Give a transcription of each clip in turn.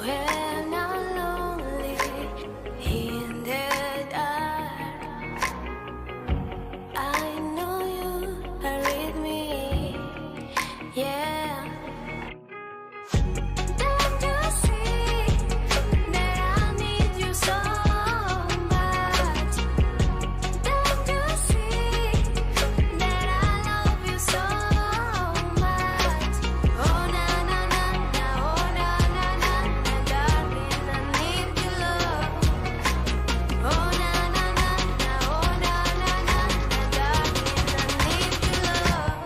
when I'm lonely in the dark. I know you are with me, yeah. Don't you see that I need you so much? Don't you see that I love you so much? Oh na na na na, oh na na na na, darling, I need your love. Oh na na na na, oh na na na na, darling, I need your love.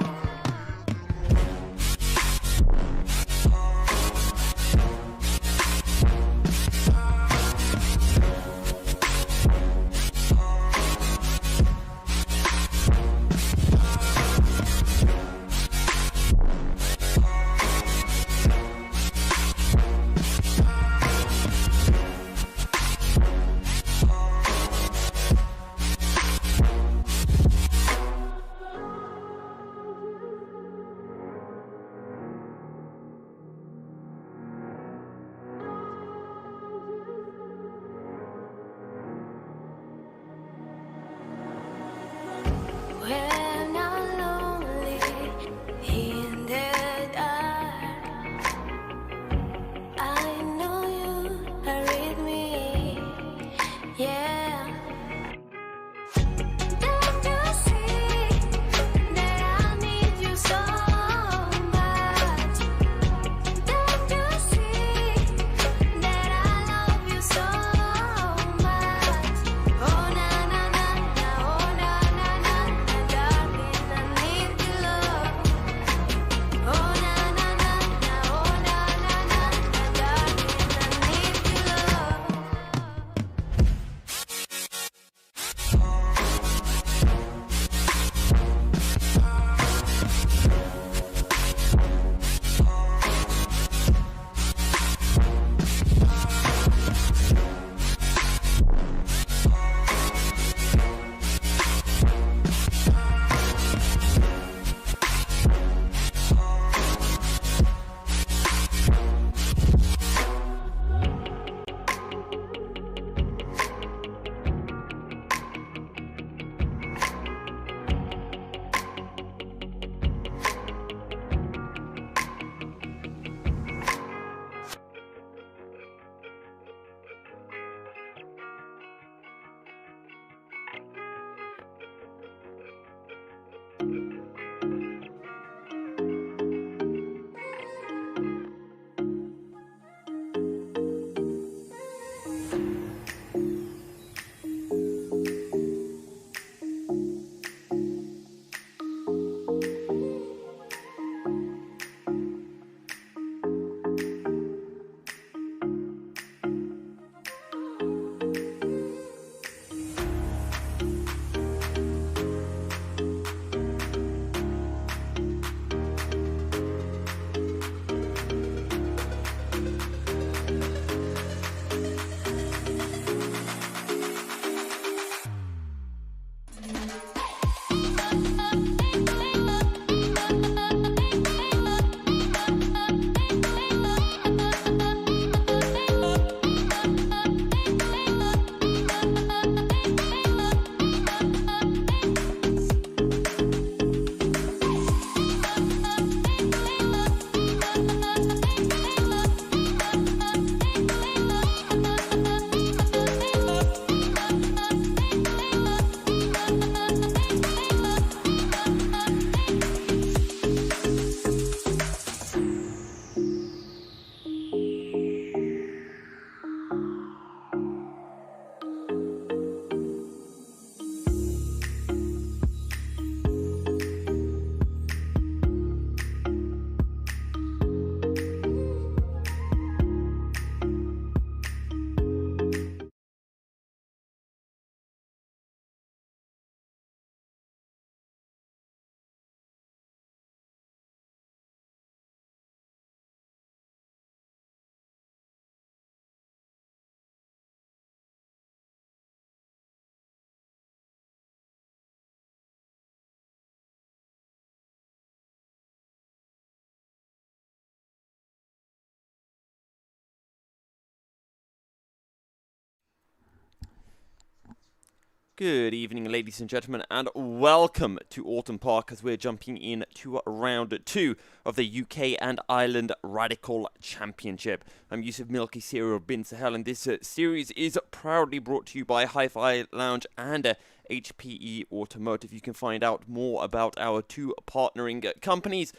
Good evening, ladies and gentlemen, and welcome to Oulton Park as we're jumping into round 2 of the UK and Ireland Radical Championship. I'm Yusuf Milky Serial Bin Sahel, and this series is proudly brought to you by Hi-Fi Lounge and HPE Automotive. You can find out more about our two partnering companies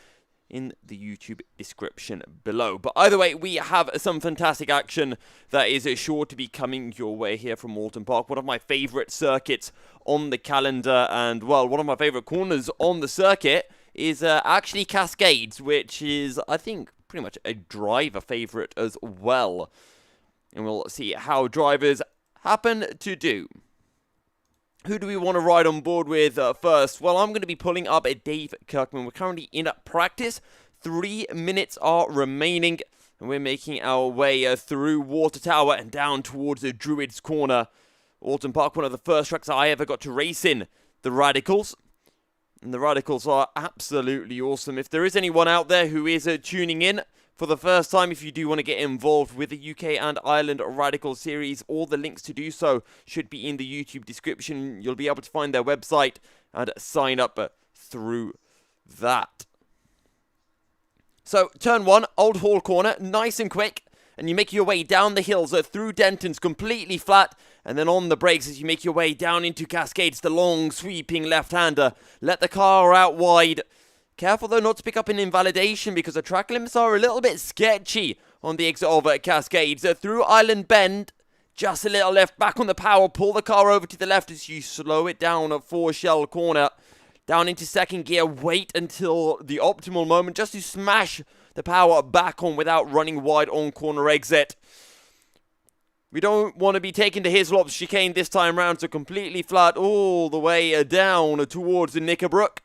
in the YouTube description below. But either way, we have some fantastic action that is sure to be coming your way here from Oulton Park. One of my favourite circuits on the calendar, and well, one of my favourite corners on the circuit is actually Cascades, which is, I think, pretty much a driver favourite as well. And we'll see how drivers happen to do. Who do we want to ride on board with first? Well, I'm going to be pulling up Dave Kirkman. We're currently in practice. 3 minutes are remaining. And we're making our way through Water Tower and down towards the Druids Corner. Oulton Park, one of the first tracks I ever got to race in. The Radicals. And the Radicals are absolutely awesome. If there is anyone out there who is tuning in for the first time, if you do want to get involved with the UK and Ireland Radical Series, all the links to do so should be in the YouTube description. You'll be able to find their website and sign up through that. So, turn 1, Old Hall Corner, nice and quick. And you make your way down the hills through Denton's, completely flat. And then on the brakes as you make your way down into Cascades, the long sweeping left-hander. Let the car out wide. Careful though not to pick up an invalidation because the track limits are a little bit sketchy on the exit of Cascades. Through Island Bend, just a little left, back on the power, pull the car over to the left as you slow it down at 4 Shell Corner. Down into second gear, wait until the optimal moment just to smash the power back on without running wide on corner exit. We don't want to be taken to Hislop's chicane this time round, so completely flat all the way down towards the Knickerbrook.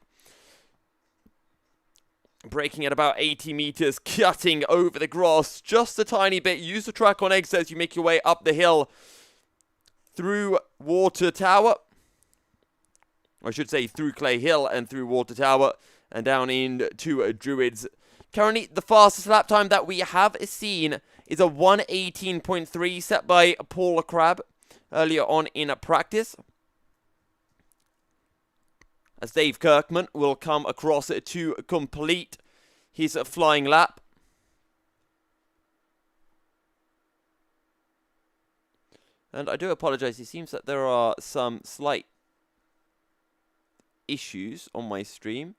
Braking at about 80 meters, cutting over the grass just a tiny bit. Use the track on exit as you make your way up the hill through Water Tower. I should say through Clay Hill and through Water Tower and down into Druids. Currently, the fastest lap time that we have seen is a 1:18.3 set by Paul Crabb earlier on in practice. As Dave Kirkman will come across to complete his flying lap. And I do apologize, it seems that there are some slight issues on my stream.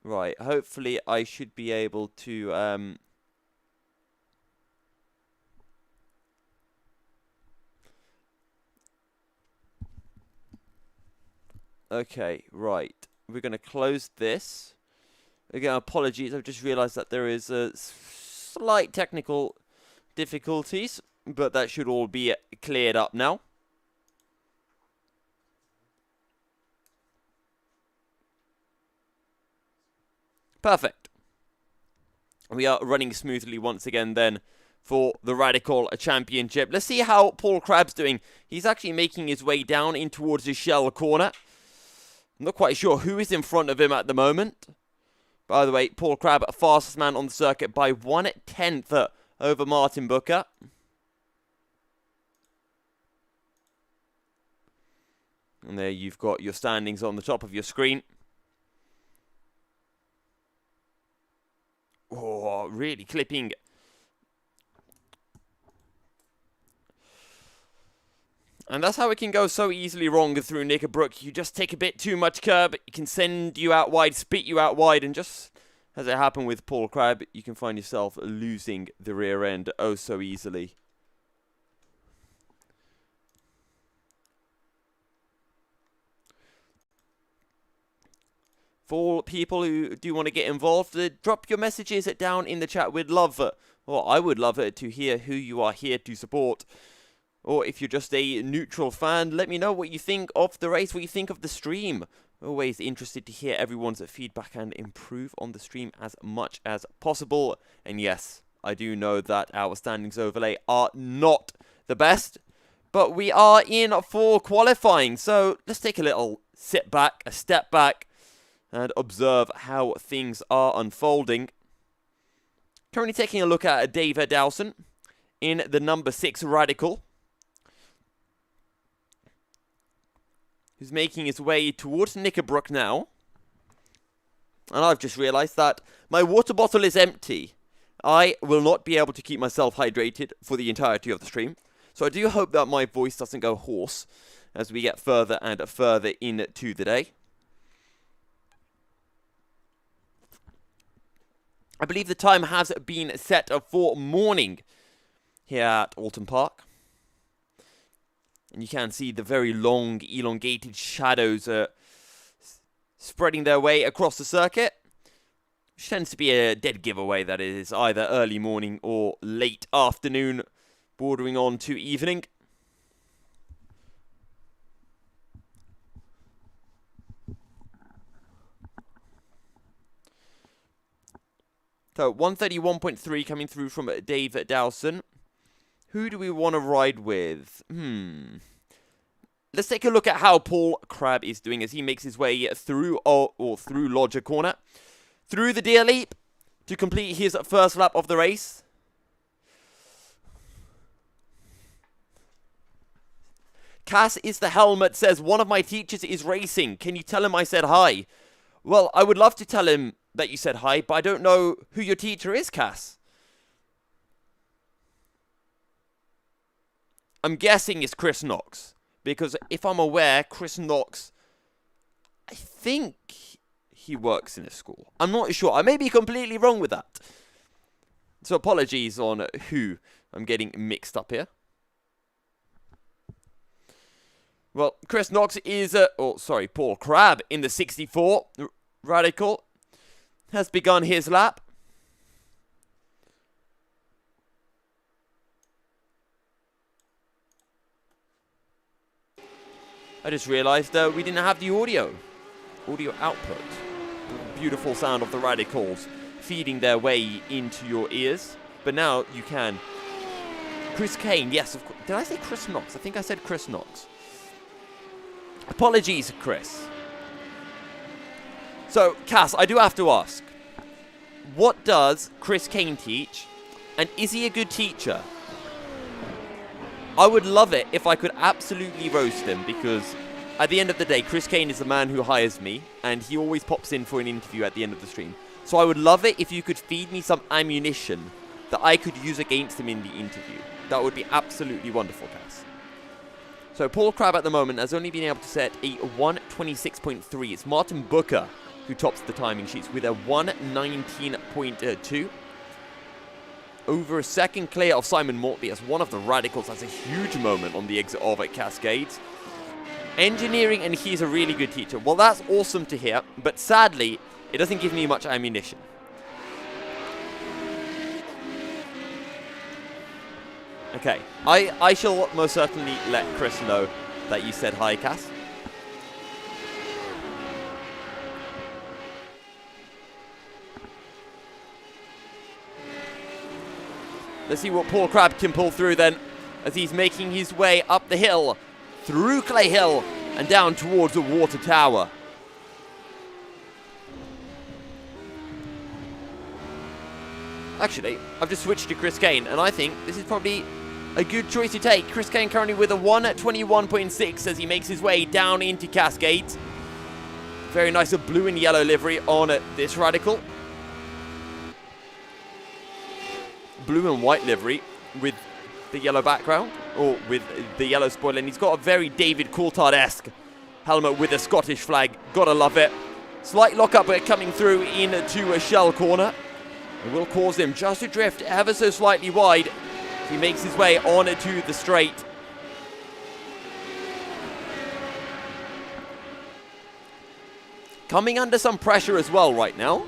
Right, hopefully I should be able to okay, right. We're going to close this. Again, apologies. I've just realized that there is a slight technical difficulties, but that should all be cleared up now. Perfect. We are running smoothly once again then for the Radical Championship. Let's see how Paul Crabb's doing. He's actually making his way down in towards his Shell Corner. I'm not quite sure who is in front of him at the moment. By the way, Paul Crabb, fastest man on the circuit by 1/10 over Martin Booker. And there you've got your standings on the top of your screen. Oh, really clipping. And that's how it can go so easily wrong through Knickerbrook. You just take a bit too much curb, it can send you out wide, spit you out wide, and just as it happened with Paul Crabb, you can find yourself losing the rear end oh so easily. For people who do want to get involved, drop your messages down in the chat. We'd love, or I would love it to hear who you are here to support. Or if you're just a neutral fan, let me know what you think of the race, what you think of the stream. Always interested to hear everyone's feedback and improve on the stream as much as possible. And yes, I do know that our standings overlay are not the best, but we are in for qualifying. So let's take a little sit back, a step back, and observe how things are unfolding. Currently taking a look at David Dowson in the number 6 Radical, who's making his way towards Knickerbrook now. And I've just realized that my water bottle is empty. I will not be able to keep myself hydrated for the entirety of the stream. So I do hope that my voice doesn't go hoarse as we get further and further into the day. I believe the time has been set for morning here at Oulton Park. And you can see the very long, elongated shadows spreading their way across the circuit, which tends to be a dead giveaway that it is either early morning or late afternoon, bordering on to evening. So 131.3 coming through from Dave Dowson. Who do we want to ride with? Let's take a look at how Paul Crabb is doing as he makes his way through through Lodger Corner, through the Deer Leap to complete his first lap of the race. Cass is the helmet says, one of my teachers is racing. Can you tell him I said hi? Well, I would love to tell him that you said hi, but I don't know who your teacher is, Cass. I'm guessing it's Chris Knox. Because if I'm aware, Chris Knox, I think he works in a school. I'm not sure. I may be completely wrong with that. So apologies on who I'm getting mixed up here. Well, Chris Knox is, Paul Crabb in the 64 Radical has begun his lap. I just realized we didn't have the audio output. The beautiful sound of the Radicals feeding their way into your ears. But now you can. Chris Kane, yes, of course. Did I say Chris Knox? I think I said Chris Knox. Apologies, Chris. So, Cass, I do have to ask. What does Chris Kane teach? And is he a good teacher? I would love it if I could absolutely roast him, because at the end of the day, Chris Kane is the man who hires me, and he always pops in for an interview at the end of the stream. So I would love it if you could feed me some ammunition that I could use against him in the interview. That would be absolutely wonderful, Cass. So Paul Crabb at the moment has only been able to set a 126.3. It's Martin Booker who tops the timing sheets with a 119.2. Over a second clear of Simon Maltby as one of the Radicals has a huge moment on the exit of Cascades. Engineering, and he's a really good teacher. Well, that's awesome to hear, but sadly, it doesn't give me much ammunition. Okay, I shall most certainly let Chris know that you said hi, Cass. Let's see what Paul Crabb can pull through then, as he's making his way up the hill, through Clay Hill, and down towards the water tower. Actually, I've just switched to Chris Kane, and I think this is probably a good choice to take. Chris Kane currently with a 121.6 as he makes his way down into Cascades. Very nice blue and yellow livery on this Radical. Blue and white livery with the yellow background, or with the yellow spoiler, and he's got a very David Coulthard-esque helmet with a Scottish flag. Gotta love it. Slight lockup coming through into a shell corner. It will cause him just to drift ever so slightly wide. He makes his way on to the straight. Coming under some pressure as well right now,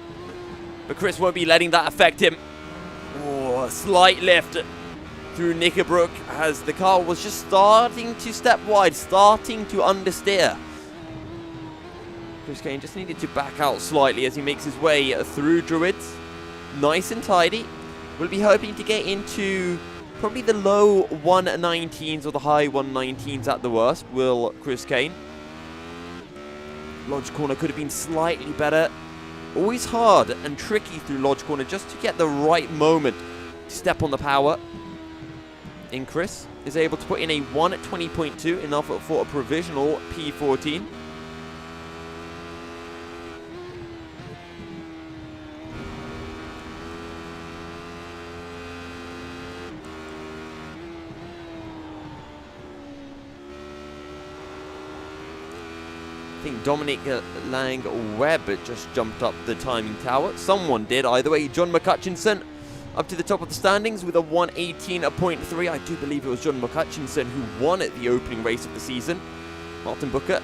but Chris won't be letting that affect him. Oh, a slight lift through Knickerbrook as the car was just starting to step wide, starting to understeer. Chris Kane just needed to back out slightly as he makes his way through Druids. Nice and tidy. We'll be hoping to get into probably the low 119s or the high 119s at the worst, will Chris Kane. Lodge corner could have been slightly better. Always hard and tricky through Lodge Corner just to get the right moment to step on the power. And Chris is able to put in a 1:20.2, enough for a provisional P14. I think Dominic Lang-Webb just jumped up the timing tower. Someone did. Either way, John McCutchinson up to the top of the standings with a 1:18.3. I do believe it was John McCutchinson who won at the opening race of the season. Martin Booker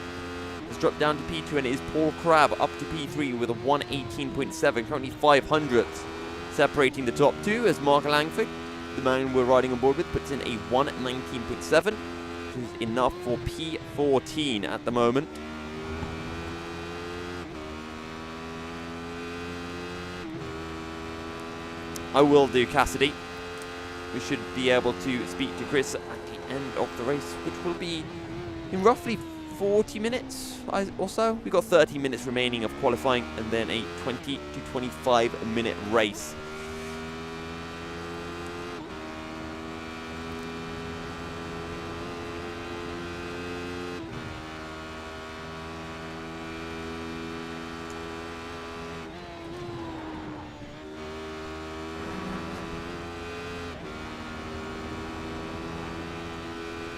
has dropped down to P2, and it is Paul Crabb up to P3 with a 1:18.7, currently 500ths separating the top two, as Mark Langford, the man we're riding on board with, puts in a 1:19.7, which is enough for P14 at the moment. I will do Cassidy. We should be able to speak to Chris at the end of the race, which will be in roughly 40 minutes or so. We've got 30 minutes remaining of qualifying and then a 20 to 25 minute race.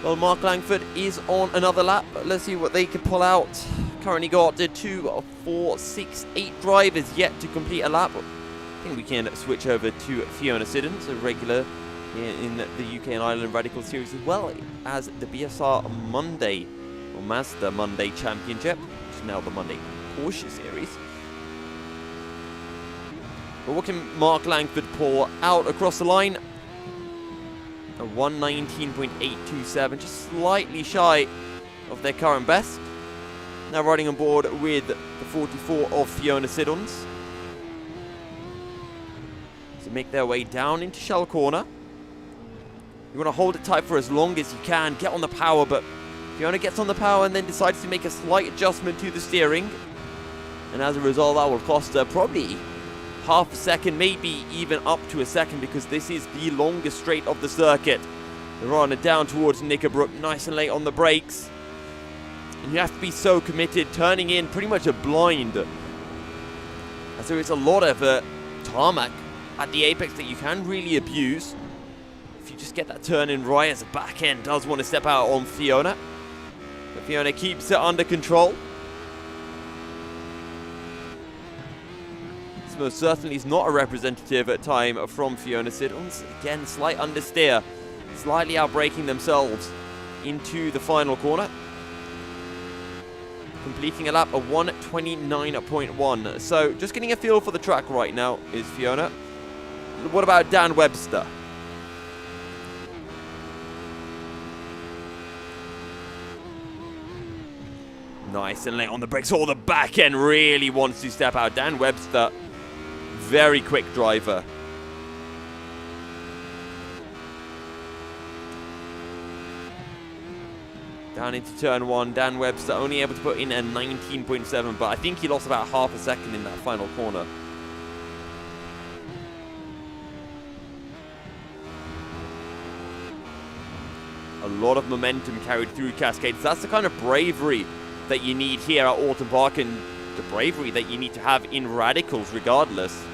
Well, Mark Langford is on another lap. Let's see what they can pull out. Currently got 2, 4, 6, 8 drivers yet to complete a lap. I think we can switch over to Fiona Siddons, a regular in the UK and Ireland Radical Series, as well as the BSR Monday, or Mazda Monday Championship, which is now the Monday Porsche Series. But what can Mark Langford pull out across the line? A 1:19.827, just slightly shy of their current best. Now riding on board with the 44 of Fiona Siddons. So make their way down into Shell Corner. You want to hold it tight for as long as you can, get on the power, but Fiona gets on the power and then decides to make a slight adjustment to the steering. And as a result, that will cost her probably half a second, maybe even up to a second, because this is the longest straight of the circuit. They're on it down towards Knickerbrook, nice and late on the brakes. And you have to be so committed, turning in pretty much a blind. As there is a lot of tarmac at the apex that you can really abuse. If you just get that turn in right, as the back end does want to step out on Fiona. But Fiona keeps it under control. Most certainly is not a representative at time from Fiona Siddons. Again, slight understeer, slightly outbraking themselves into the final corner. Completing a lap of 1:29.1. So just getting a feel for the track right now is Fiona. What about Dan Webster? Nice and late on the brakes. Oh, the back end really wants to step out. Dan Webster, very quick driver. Down into turn 1, Dan Webster only able to put in a 19.7, but I think he lost about half a second in that final corner. A lot of momentum carried through Cascades. That's the kind of bravery that you need here at Oulton Park, and the bravery that you need to have in Radicals regardless.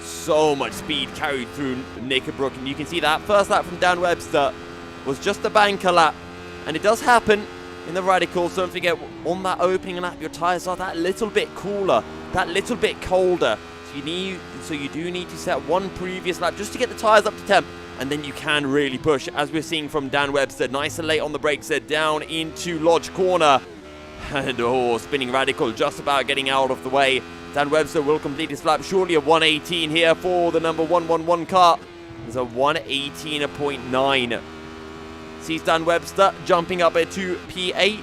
So much speed carried through Knickerbrook, and you can see that first lap from Dan Webster was just a banker lap, and it does happen in the Radicals. Don't forget, on that opening lap your tyres are that little bit cooler, that little bit colder, so you do need to set one previous lap just to get the tyres up to temp, and then you can really push, as we're seeing from Dan Webster. Nice and late on the brakes there, down into Lodge Corner, and spinning Radical just about getting out of the way. Dan Webster will complete his lap, surely a 1:18 here for the number 111 car. There's a 1:18.9. Sees Dan Webster jumping up to P8.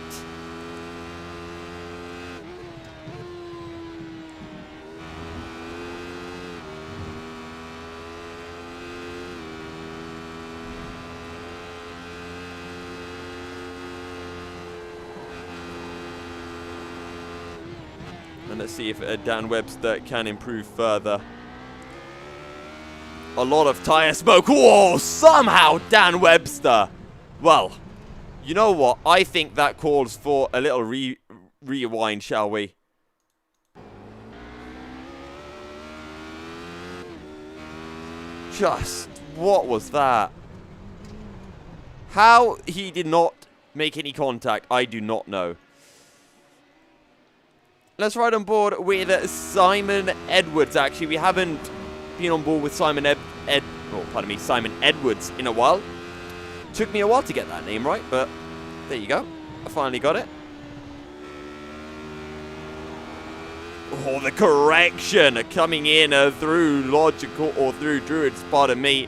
And let's see if Dan Webster can improve further. A lot of tyre smoke. Whoa, somehow Dan Webster. Well, you know what? I think that calls for a little rewind, shall we? Just, what was that? How he did not make any contact, I do not know. Let's ride on board with Simon Edwards, actually. We haven't been on board with Simon Simon Edwards in a while. Took me a while to get that name right, but there you go. I finally got it. Oh, the correction coming in through Logical, or through Druids, pardon me.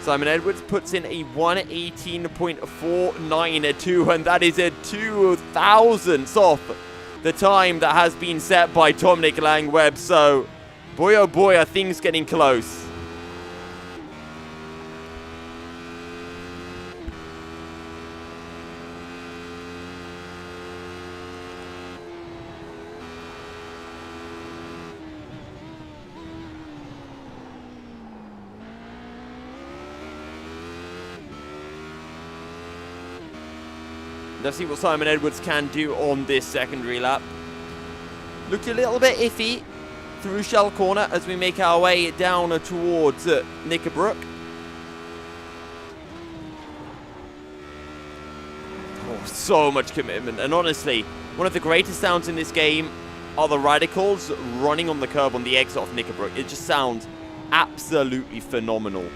Simon Edwards puts in a 1:18.492, and that is a 2,000ths off the time that has been set by Dominic Langweb. So, boy oh boy, are things getting close. Let's see what Simon Edwards can do on this secondary lap. Looked a little bit iffy through Shell Corner as we make our way down towards Knickerbrook. Oh, so much commitment. And honestly, one of the greatest sounds in this game are the radicals running on the curb on the exit off Knickerbrook. It just sounds absolutely phenomenal.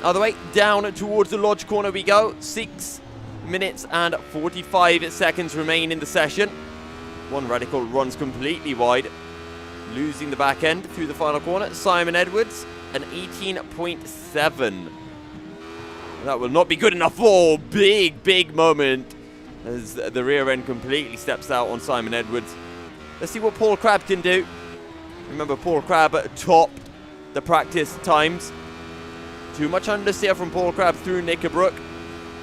Other way, down towards the Lodge Corner we go. 6 minutes and 45 seconds remain in the session. One radical runs completely wide, losing the back end through the final corner. Simon Edwards, an 18.7. That will not be good enough. Oh, big moment as the rear end completely steps out on Simon Edwards. Let's see what Paul Crabb can do. Remember, Paul Crabb topped the practice times. Too much understeer from Paul Crabb through Knickerbrook.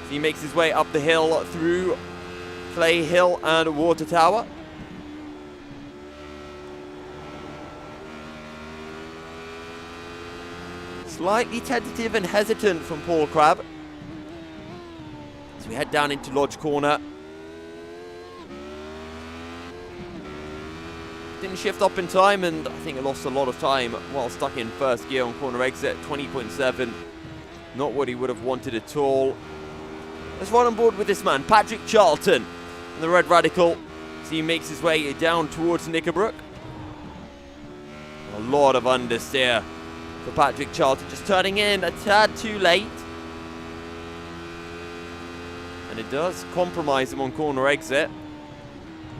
He makes his way up the hill through Clay Hill and Water Tower. Slightly tentative and hesitant from Paul Crabb. So we head down into Lodge Corner. Didn't shift up in time, and I think I lost a lot of time while stuck in first gear on corner exit. 20.7. Not what he would have wanted at all. Let's run on board with this man, Patrick Charlton, the Red Radical. So he makes his way down towards Knickerbrook. A lot of understeer for Patrick Charlton, just turning in a tad too late. And it does compromise him on corner exit.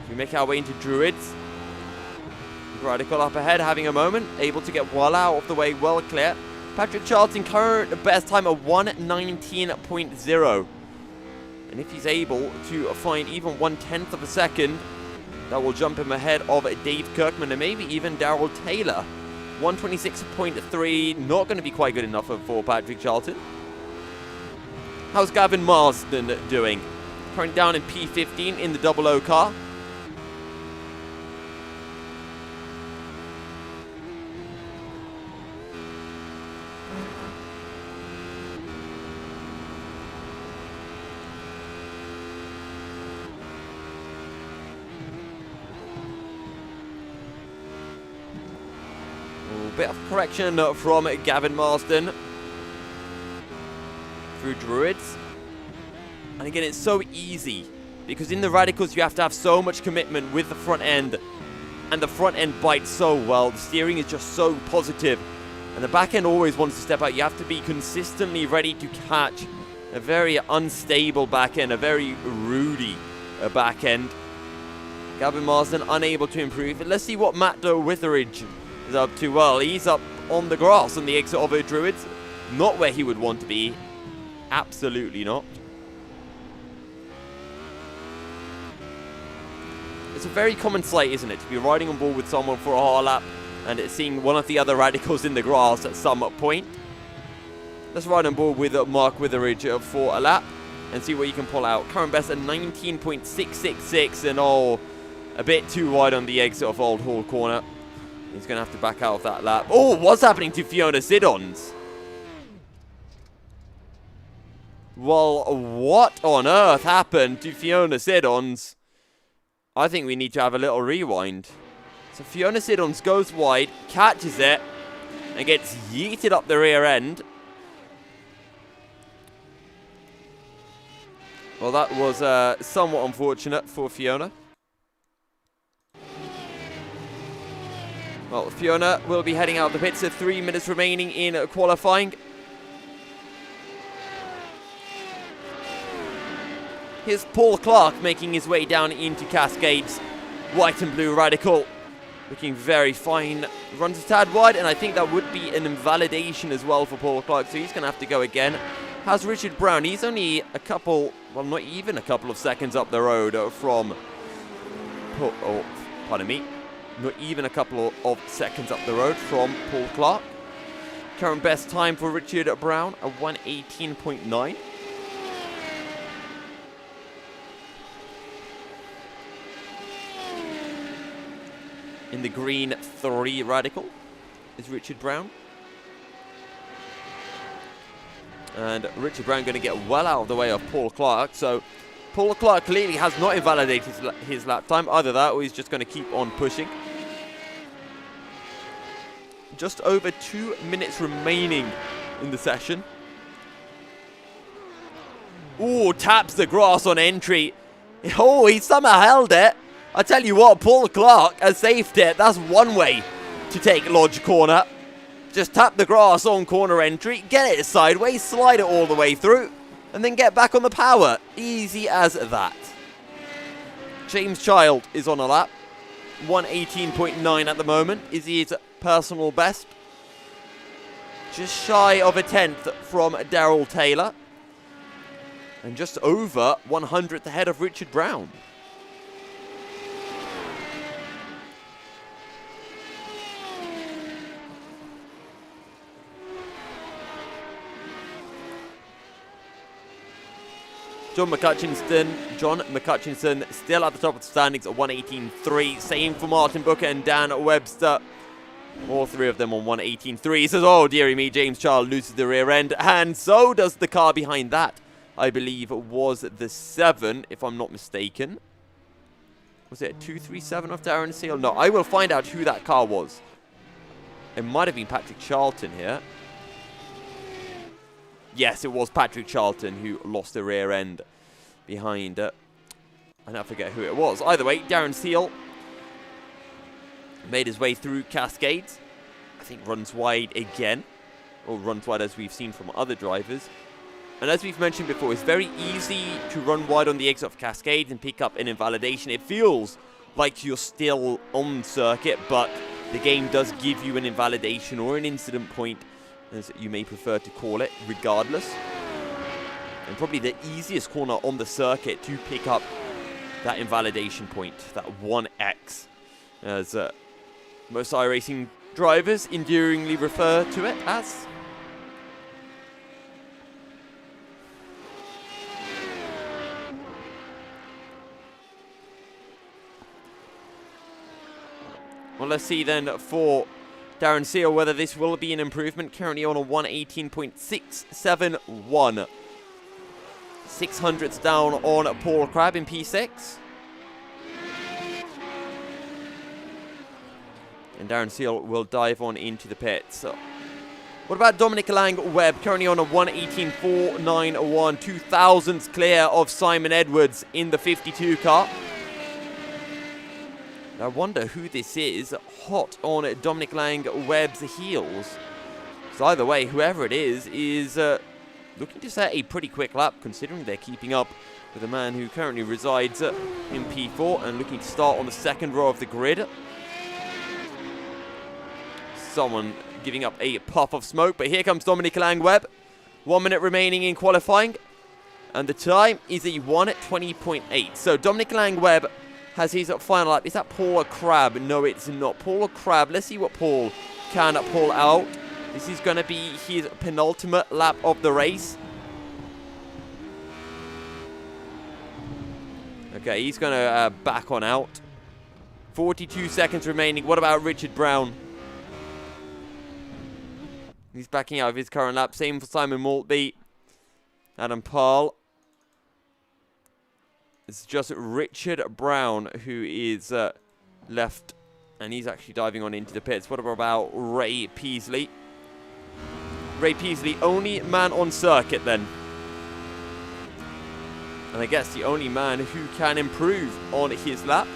We make our way into Druids. Radical up ahead, having a moment, able to get well out of the way, well clear. Patrick Charlton, current best time of 1:19.0. And if he's able to find even 1/10 of a second, that will jump him ahead of Dave Kirkman and maybe even Darrell Taylor. 1:26.3, not going to be quite good enough for Patrick Charlton. How's Gavin Marsden doing? Currently down in P15 in the 00 car. Bit of correction from Gavin Marsden through Druids. And again, it's so easy because in the radicals you have to have so much commitment with the front end, and the front end bites so well. The steering is just so positive And the back end always wants to step out. You have to be consistently ready to catch a very unstable back end, a very rooty back end. Gavin Marsden unable to improve. Let's see what Matt Witheridge is up to. Well, he's up on the grass on the exit of a Druids. Not where he would want to be. Absolutely not. It's a very common sight, isn't it, to be riding on board with someone for a hard lap and seeing one of the other radicals in the grass at some point. Let's ride on board with Mark Witheridge for a lap and see what you can pull out. Current best at 19.666, and oh, a bit too wide on the exit of Old Hall Corner. He's going to have to back out of that lap. Oh, what's happening to Fiona Siddons? Well, what on earth happened to Fiona Siddons? I think we need to have a little rewind. So Fiona Siddons goes wide, catches it, and gets yeeted up the rear end. Well, that was somewhat unfortunate for Fiona. Well, Fiona will be heading out of the pits. So 3 minutes remaining in qualifying. Here's Paul Clark making his way down into Cascades. White and blue radical. Looking very fine. Runs a tad wide, and I think that would be an invalidation as well for Paul Clark. So he's going to have to go again. Has Richard Brown. He's only a couple, well, not even a couple of seconds up the road from... Oh, pardon me. Not even a couple of seconds up the road from Paul Clark. Current best time for Richard Brown, a 1:18.9. In the green 3 radical is Richard Brown. And Richard Brown going to get well out of the way of Paul Clark. So Paul Clark clearly has not invalidated his lap time. Either that or he's just going to keep on pushing. Just over 2 minutes remaining in the session. Ooh, taps the grass on entry. Oh, he somehow held it. I tell you what, Paul Clark has saved it. That's one way to take Lodge Corner. Just tap the grass on corner entry, get it sideways, slide it all the way through, and then get back on the power. Easy as that. James Child is on a lap. 1:18.9 at the moment is his personal best. Just shy of a 10th from Daryl Taylor. And just over 100th ahead of Richard Brown. John McCutchinson still at the top of the standings at 1:18.3. Same for Martin Booker and Dan Webster. All three of them on 1:18.3. He says, oh, dearie me, James Child loses the rear end. And so does the car behind that. I believe it was the 7, if I'm not mistaken. Was it a 237 of Darren Seal? No, I will find out who that car was. It might have been Patrick Charlton here. Yes, it was Patrick Charlton who lost the rear end behind it. And I forget who it was. Either way, Darren Seal made his way through Cascades. I think runs wide again. Or runs wide as we've seen from other drivers. And as we've mentioned before, it's very easy to run wide on the exit of Cascades and pick up an invalidation. It feels like you're still on circuit, but the game does give you an invalidation or an incident point, as you may prefer to call it, regardless. And probably the easiest corner on the circuit to pick up that invalidation point, that 1x, as most iRacing drivers endearingly refer to it as. Well, let's see then for Darren Seal whether this will be an improvement. Currently on a 1:18.671. 600ths down on Paul Crabb in P6. And Darren Seal will dive on into the pits. What about Dominic Lang-Webb? Currently on a 1:18.491. 2,000ths clear of Simon Edwards in the 52 car. I wonder who this is. Hot on Dominic Lang-Webb's heels. So either way, whoever it is looking to set a pretty quick lap, considering they're keeping up with a man who currently resides in P4 and looking to start on the second row of the grid. Someone giving up a puff of smoke, but here comes Dominic Langweb. 1 minute remaining in qualifying, and the time is a 1:20.8. So Dominic Langweb has his final lap. Is that Paul Crab? No, it's not. Paul Crab. Let's see what Paul can pull out. This is going to be his penultimate lap of the race. Okay, he's going to back on out. 42 seconds remaining. What about Richard Brown? He's backing out of his current lap. Same for Simon Maltby. Adam Pearl. It's just Richard Brown who is left. And he's actually diving on into the pits. What about Ray Peasley? Ray Peasley, only man on circuit then. And I guess the only man who can improve on his lap.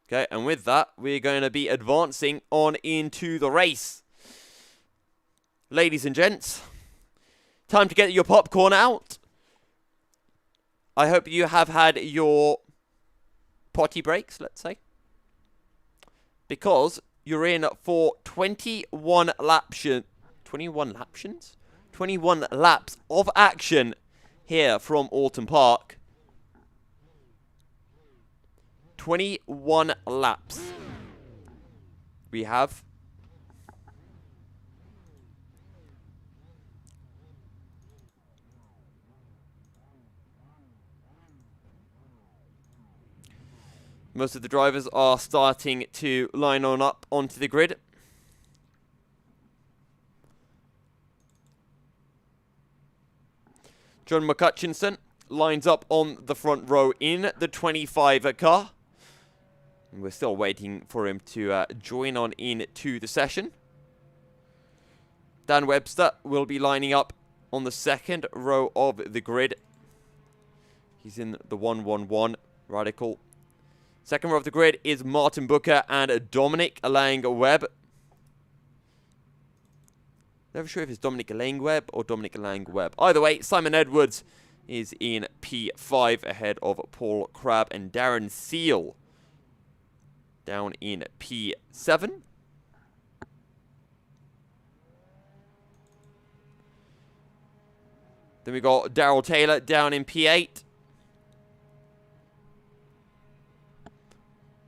Okay, and with that, we're going to be advancing on into the race. Ladies and gents, time to get your popcorn out. I hope you have had your potty breaks, let's say. Because you're in for 21 laps of action here from Oulton Park. 21 laps. We have most of the drivers are starting to line on up onto the grid. John McCutchinson lines up on the front row in the 25 car. And we're still waiting for him to join on into the session. Dan Webster will be lining up on the second row of the grid. He's in the 111 Radical. Second row of the grid is Martin Booker and Dominic Langweb. Never sure if it's Dominic Langweb or Dominic Langweb. Either way, Simon Edwards is in P5 ahead of Paul Crab and Darren Seal down in P7. Then we got Daryl Taylor down in P8.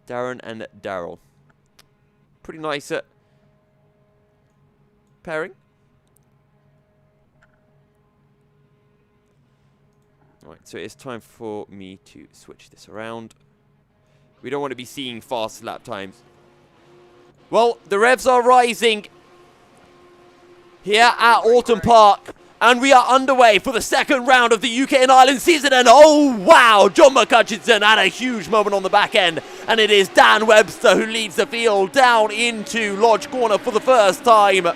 Darren and Daryl. Pretty nice pairing. Alright, so it's time for me to switch this around. We don't want to be seeing fast lap times. Well, the revs are rising here at Oulton Park. And we are underway for the second round of the UK and Ireland season. And oh wow, John McCutchinson had a huge moment on the back end. And it is Dan Webster who leads the field down into Lodge Corner for the first time.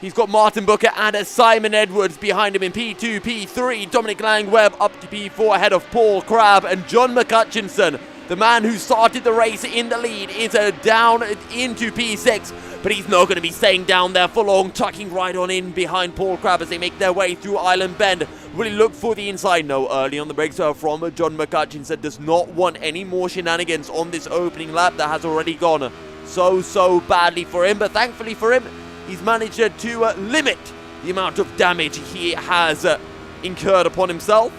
He's got Martin Booker and Simon Edwards behind him in P2, P3. Dominic Langweb up to P4 ahead of Paul Crab. And John McCutchinson, the man who started the race in the lead, is down into P6. But he's not going to be staying down there for long, tucking right on in behind Paul Crab as they make their way through Island Bend. Will he look for the inside? No, early on the brakes from John McCutchinson. Does not want any more shenanigans on this opening lap that has already gone so badly for him. But thankfully for him, he's managed to limit the amount of damage he has incurred upon himself.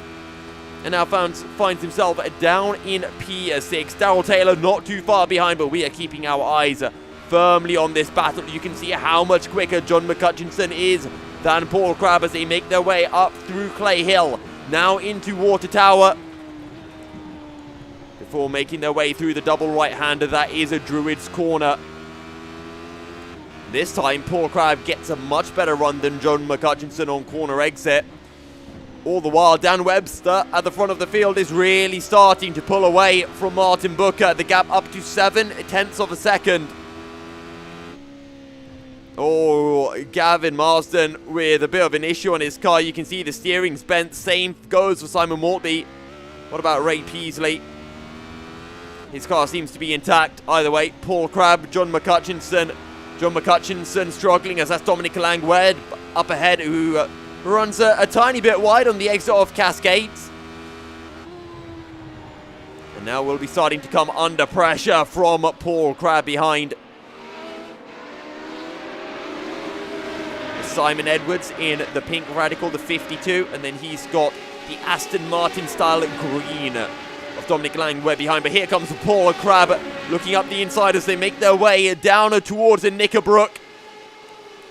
And now finds himself down in P6. Daryl Taylor not too far behind, but we are keeping our eyes firmly on this battle. You can see how much quicker John McCutchinson is than Paul Crab as they make their way up through Clay Hill. Now into Water Tower. Before making their way through the double right-hander that is a Druid's Corner. This time, Paul Crab gets a much better run than John McCutchinson on corner exit. All the while, Dan Webster at the front of the field is really starting to pull away from Martin Booker. The gap up to 0.7 of a second. Oh, Gavin Marsden with a bit of an issue on his car. You can see the steering's bent. Same goes for Simon Maltby. What about Ray Peasley? His car seems to be intact. Either way, Paul Crabb, John McCutcheon. John McCutcheon struggling as that's Dominic Langwed up ahead, who runs a tiny bit wide on the exit of Cascades. And now we'll be starting to come under pressure from Paul Crabb behind. Simon Edwards in the pink Radical, the 52, and then he's got the Aston Martin style green of Dominic Langwed behind. But here comes Paul Crabb looking up the inside as they make their way down towards Knickerbrook.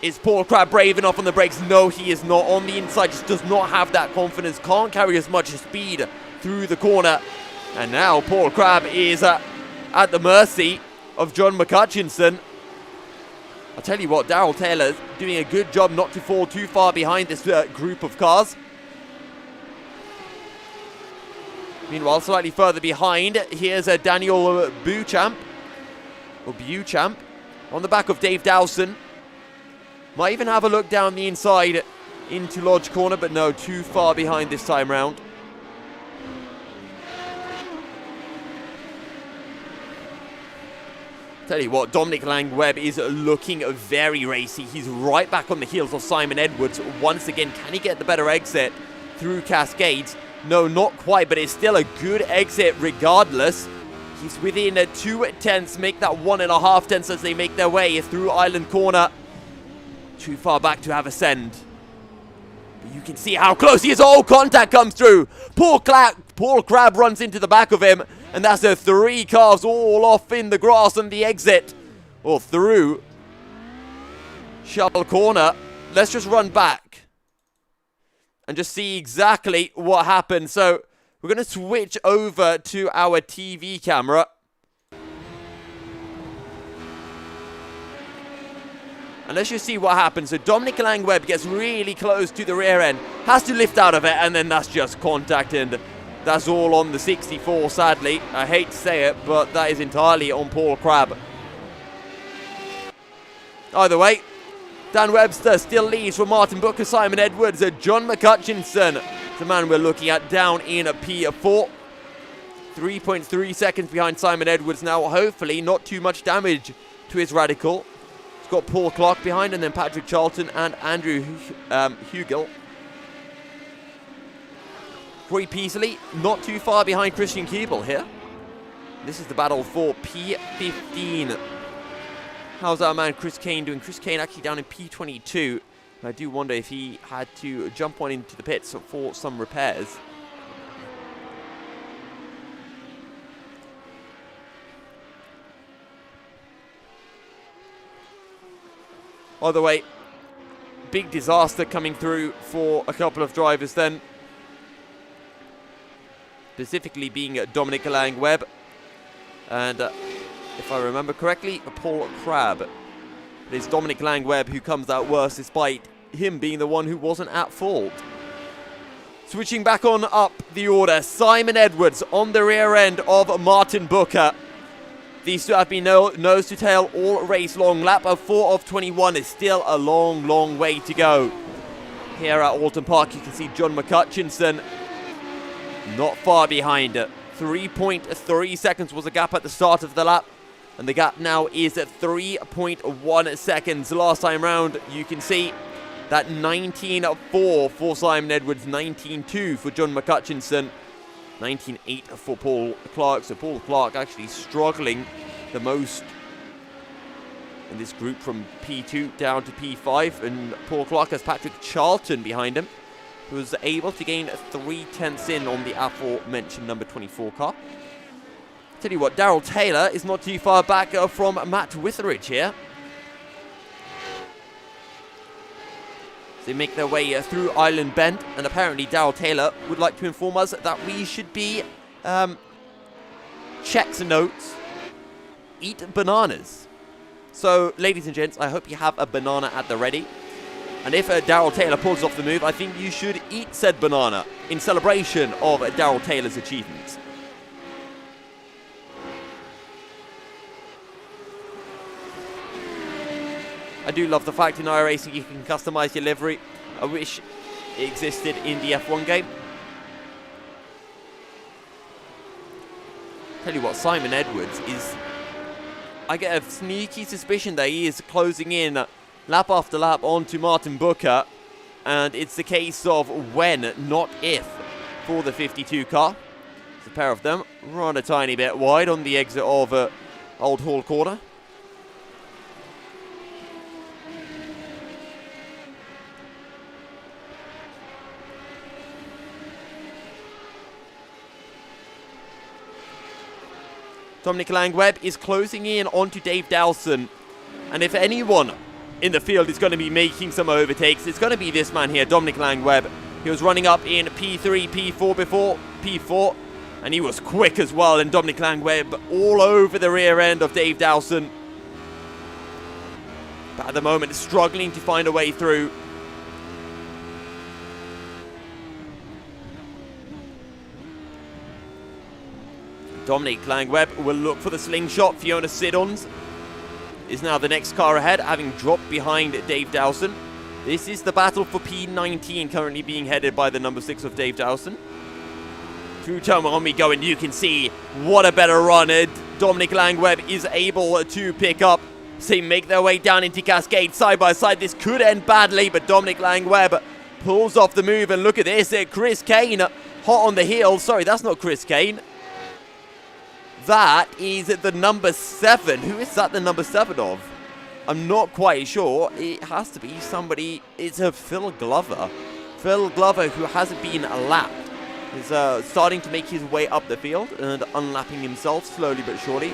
Is Paul Crabb brave enough on the brakes? No, he is not. On the inside, just does not have that confidence, can't carry as much speed through the corner. And now Paul Crabb is at the mercy of John McCutcheon. I'll tell you what, Daryl Taylor's doing a good job not to fall too far behind this group of cars. Meanwhile, slightly further behind, here's Daniel Beauchamp on the back of Dave Dowson. Might even have a look down the inside into Lodge Corner, but no, too far behind this time round. Tell you what, Dominic Langwed is looking very racy. He's right back on the heels of Simon Edwards. Once again, can he get the better exit through Cascades? No, not quite, but it's still a good exit regardless. He's within 2/10, make that 1.5 tenths as they make their way through Island Corner. Too far back to have a send. But you can see how close he is. Oh, contact comes through. Paul Crabb runs into the back of him. And that's 3 cars all off in the grass on the exit. Or through Shuttle Corner. Let's just run back and just see exactly what happened. So we're going to switch over to our TV camera. And let's just see what happens. So Dominic Langwed gets really close to the rear end. Has to lift out of it. And then that's just contact, and that's all on the 64, sadly. I hate to say it, but that is entirely on Paul Crabb. Either way, Dan Webster still leads for Martin Booker, Simon Edwards, John McCutcheon, the man we're looking at down in P4. 3.3 seconds behind Simon Edwards now. Hopefully not too much damage to his Radical. He's got Paul Clark behind, and then Patrick Charlton and Andrew Hugel. Roy Peasley, not too far behind Christian Keeble here. This is the battle for P15. How's our man Chris Kane doing? Chris Kane actually down in P22. I do wonder if he had to jump on into the pits for some repairs. Either way, big disaster coming through for a couple of drivers then. Specifically being Dominic Langwed, and if I remember correctly, Paul Crabb. It is Dominic Langwed who comes out worse, despite him being the one who wasn't at fault. Switching back on up the order, Simon Edwards on the rear end of Martin Booker. These two have been nose to tail all race long. Lap of 4 of 21 is still a long, long way to go. Here at Oulton Park, you can see John McCutcheon not far behind. 3.3 seconds was the gap at the start of the lap, and the gap now is at 3.1 seconds. Last time round, you can see that 19.4 for Simon Edwards, 19.2 for John McCutcheon, 19.8 for Paul Clark. So Paul Clark actually struggling the most in this group from P2 down to P5, and Paul Clark has Patrick Charlton behind him, who was able to gain 3/10 in on the aforementioned number 24 car. Tell you what, Daryl Taylor is not too far back from Matt Witheridge here. They make their way through Island Bend, and apparently Daryl Taylor would like to inform us that we should be, checks and notes, eat bananas. So, ladies and gents, I hope you have a banana at the ready. And if Daryl Taylor pulls off the move, I think you should eat said banana in celebration of Daryl Taylor's achievements. I do love the fact in iRacing you can customize your livery. I wish it existed in the F1 game. Tell you what, Simon Edwards is... I get a sneaky suspicion that he is closing in lap after lap onto Martin Booker. And it's the case of when, not if, for the 52 car. It's a pair of them run a tiny bit wide on the exit of Old Hall Corner. Dominic Langweb is closing in onto Dave Dowson. And if anyone in the field is going to be making some overtakes, it's going to be this man here, Dominic Langweb. He was running up in P3, P4 before, P4. And he was quick as well. And Dominic Langweb all over the rear end of Dave Dowson. But at the moment, struggling to find a way through. Dominic Langweb will look for the slingshot. Fiona Siddons is now the next car ahead, having dropped behind Dave Dowson. This is the battle for P19, currently being headed by the number 6 of Dave Dowson. Through turn 1 we go, and you can see what a better run Dominic Langweb is able to pick up. They make their way down into Cascade side by side. This could end badly, but Dominic Langweb pulls off the move, and look at this. Chris Kane hot on the heel. Sorry, that's not Chris Kane. That is the number 7. Who is that the number 7 of? I'm not quite sure. It has to be somebody. It's a Phil Glover. Phil Glover, who hasn't been lapped, is starting to make his way up the field and unlapping himself slowly but surely.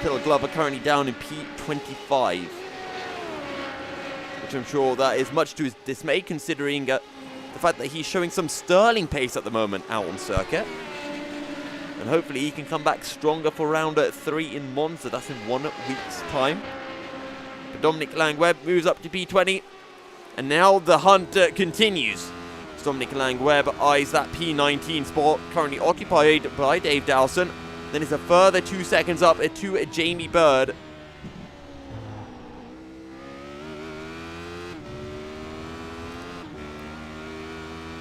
Phil Glover currently down in P25. Which I'm sure that is much to his dismay, considering the fact that he's showing some sterling pace at the moment out on circuit. And hopefully he can come back stronger for round 3 in Monza. That's in 1 week's time. But Dominic Langweb moves up to P20. And now the hunt continues. Dominic Langweb eyes that P19 spot, currently occupied by Dave Dowson. Then it's a further 2 seconds up to Jamie Bird.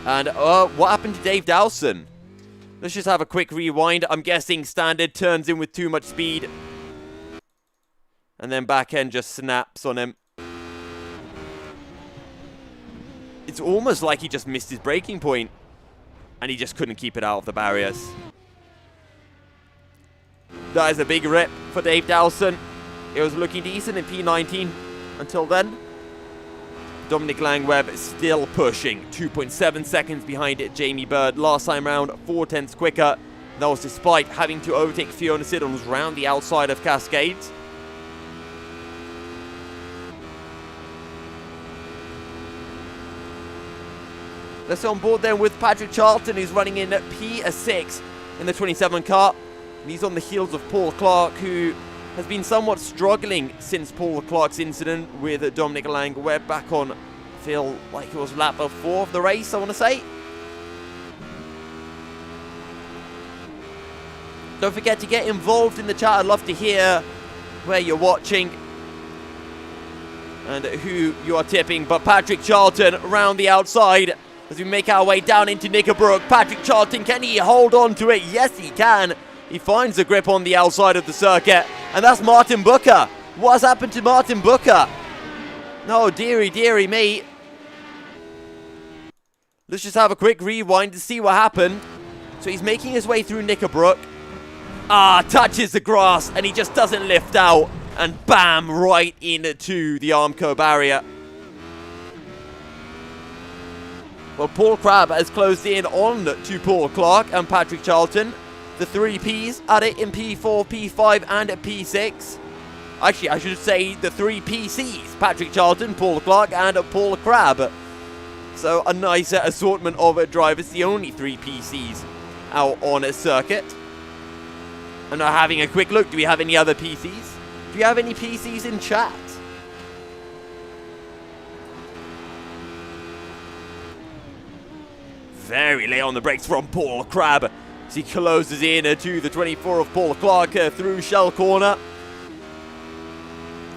And what happened to Dave Dowson? Let's just have a quick rewind. I'm guessing standard turns in with too much speed. And then back end just snaps on him. It's almost like he just missed his braking point. And he just couldn't keep it out of the barriers. That is a big rip for Dave Dowson. It was looking decent in P19 until then. Dominic Langweb still pushing. 2.7 seconds behind Jamie Bird. Last time round, 4/10 quicker. That was despite having to overtake Fiona Siddons round the outside of Cascades. Let's on board then with Patrick Charlton, who's running in P6 in the 27 car. And he's on the heels of Paul Clark, who has been somewhat struggling since Paul Clark's incident with Dominic Langweb back on, I feel like it was lap 4 of the race, I want to say. Don't forget to get involved in the chat. I'd love to hear where you're watching and who you are tipping. But Patrick Charlton around the outside as we make our way down into Knickerbrook. Patrick Charlton, can he hold on to it? Yes, he can. He finds the grip on the outside of the circuit. And that's Martin Booker. What has happened to Martin Booker? No, dearie, dearie me. Let's just have a quick rewind to see what happened. So he's making his way through Knickerbrook. Touches the grass and he just doesn't lift out. And bam, right into the Armco barrier. Well, Paul Crabb has closed in on to Paul Clark and Patrick Charlton. The 3 Ps at it in P4, P5 and P6. Actually, I should say the 3 PCs. Patrick Charlton, Paul Clark and Paul Crabb. So a nice assortment of drivers. The only 3 PCs out on a circuit. And now having a quick look. Do we have any other PCs? Do you have any PCs in chat? Very late on the brakes from Paul Crabb. As he closes in to the 24 of Paul Clark through Shell Corner.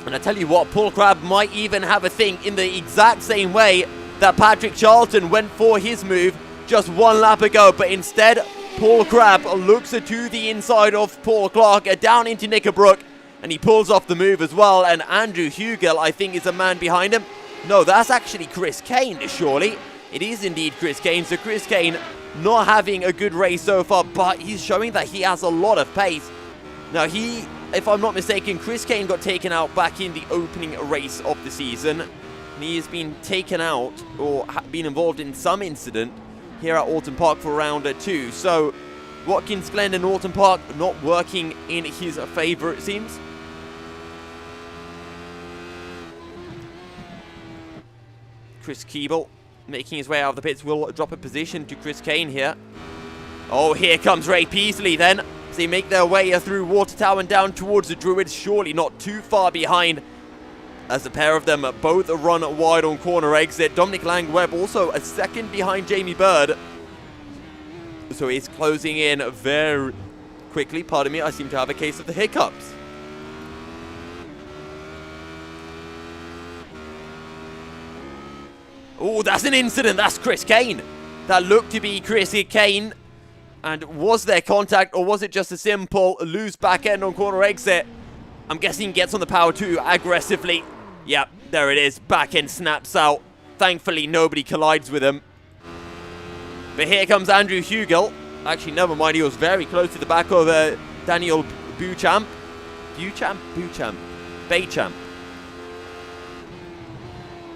And I tell you what, Paul Crabb might even have a think in the exact same way that Patrick Charlton went for his move just 1 lap ago. But instead, Paul Crabb looks to the inside of Paul Clark, down into Knickerbrook, and he pulls off the move as well. And Andrew Hugel, I think, is a man behind him. No, that's actually Chris Kane, surely. It is indeed Chris Kane. So Chris Kane not having a good race so far, but he's showing that he has a lot of pace. Now, if I'm not mistaken, Chris Kane got taken out back in the opening race of the season. And he has been taken out or been involved in some incident here at Oulton Park for round 2. So Watkins Glen and Oulton Park not working in his favour, it seems. Chris Keeble making his way out of the pits will drop a position to Chris Kane here. Oh, here comes Ray Peasley then. As they make their way through Watertower and down towards the Druids, surely not too far behind, as the pair of them both run wide on corner exit. Dominic Lang-Webb also a second behind Jamie Bird. So he's closing in very quickly. Pardon me, I seem to have a case of the hiccups. Oh, that's an incident. That's Chris Kane. That looked to be Chris Kane. And was there contact, or was it just a simple loose back end on corner exit? I'm guessing he gets on the power 2 aggressively. Yep, there it is. Back end snaps out. Thankfully, nobody collides with him. But here comes Andrew Hugel. Actually, never mind. He was very close to the back of Daniel Beauchamp. Beauchamp.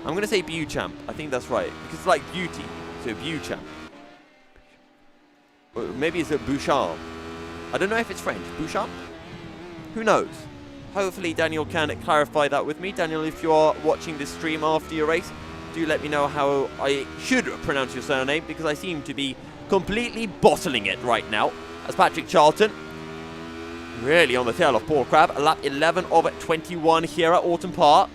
I'm going to say Beauchamp. I think that's right. Because it's like beauty. So Beauchamp. Or maybe it's a Bouchard. I don't know if it's French. Bouchard? Who knows? Hopefully Daniel can clarify that with me. Daniel, if you are watching this stream after your race, do let me know how I should pronounce your surname, because I seem to be completely bottling it right now. As Patrick Charlton, really on the tail of Paul Crabb. Lap 11 of 21 here at Oulton Park.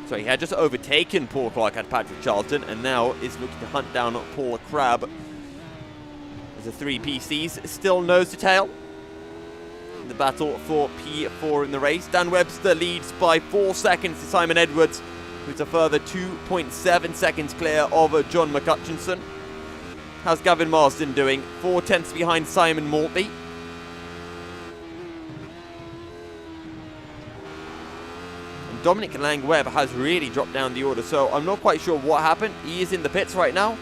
So he had just overtaken Paul Clark at Patrick Charlton, and now is looking to hunt down Paul Crabb. As the 3 PCs still nose to tail in the battle for P4 in the race. Dan Webster leads by 4 seconds to Simon Edwards, who's a further 2.7 seconds clear of John McCutchinson. How's Gavin Marsden doing? 4 tenths behind Simon Maltby. Dominic Lang-Webb has really dropped down the order, so I'm not quite sure what happened. He is in the pits right now.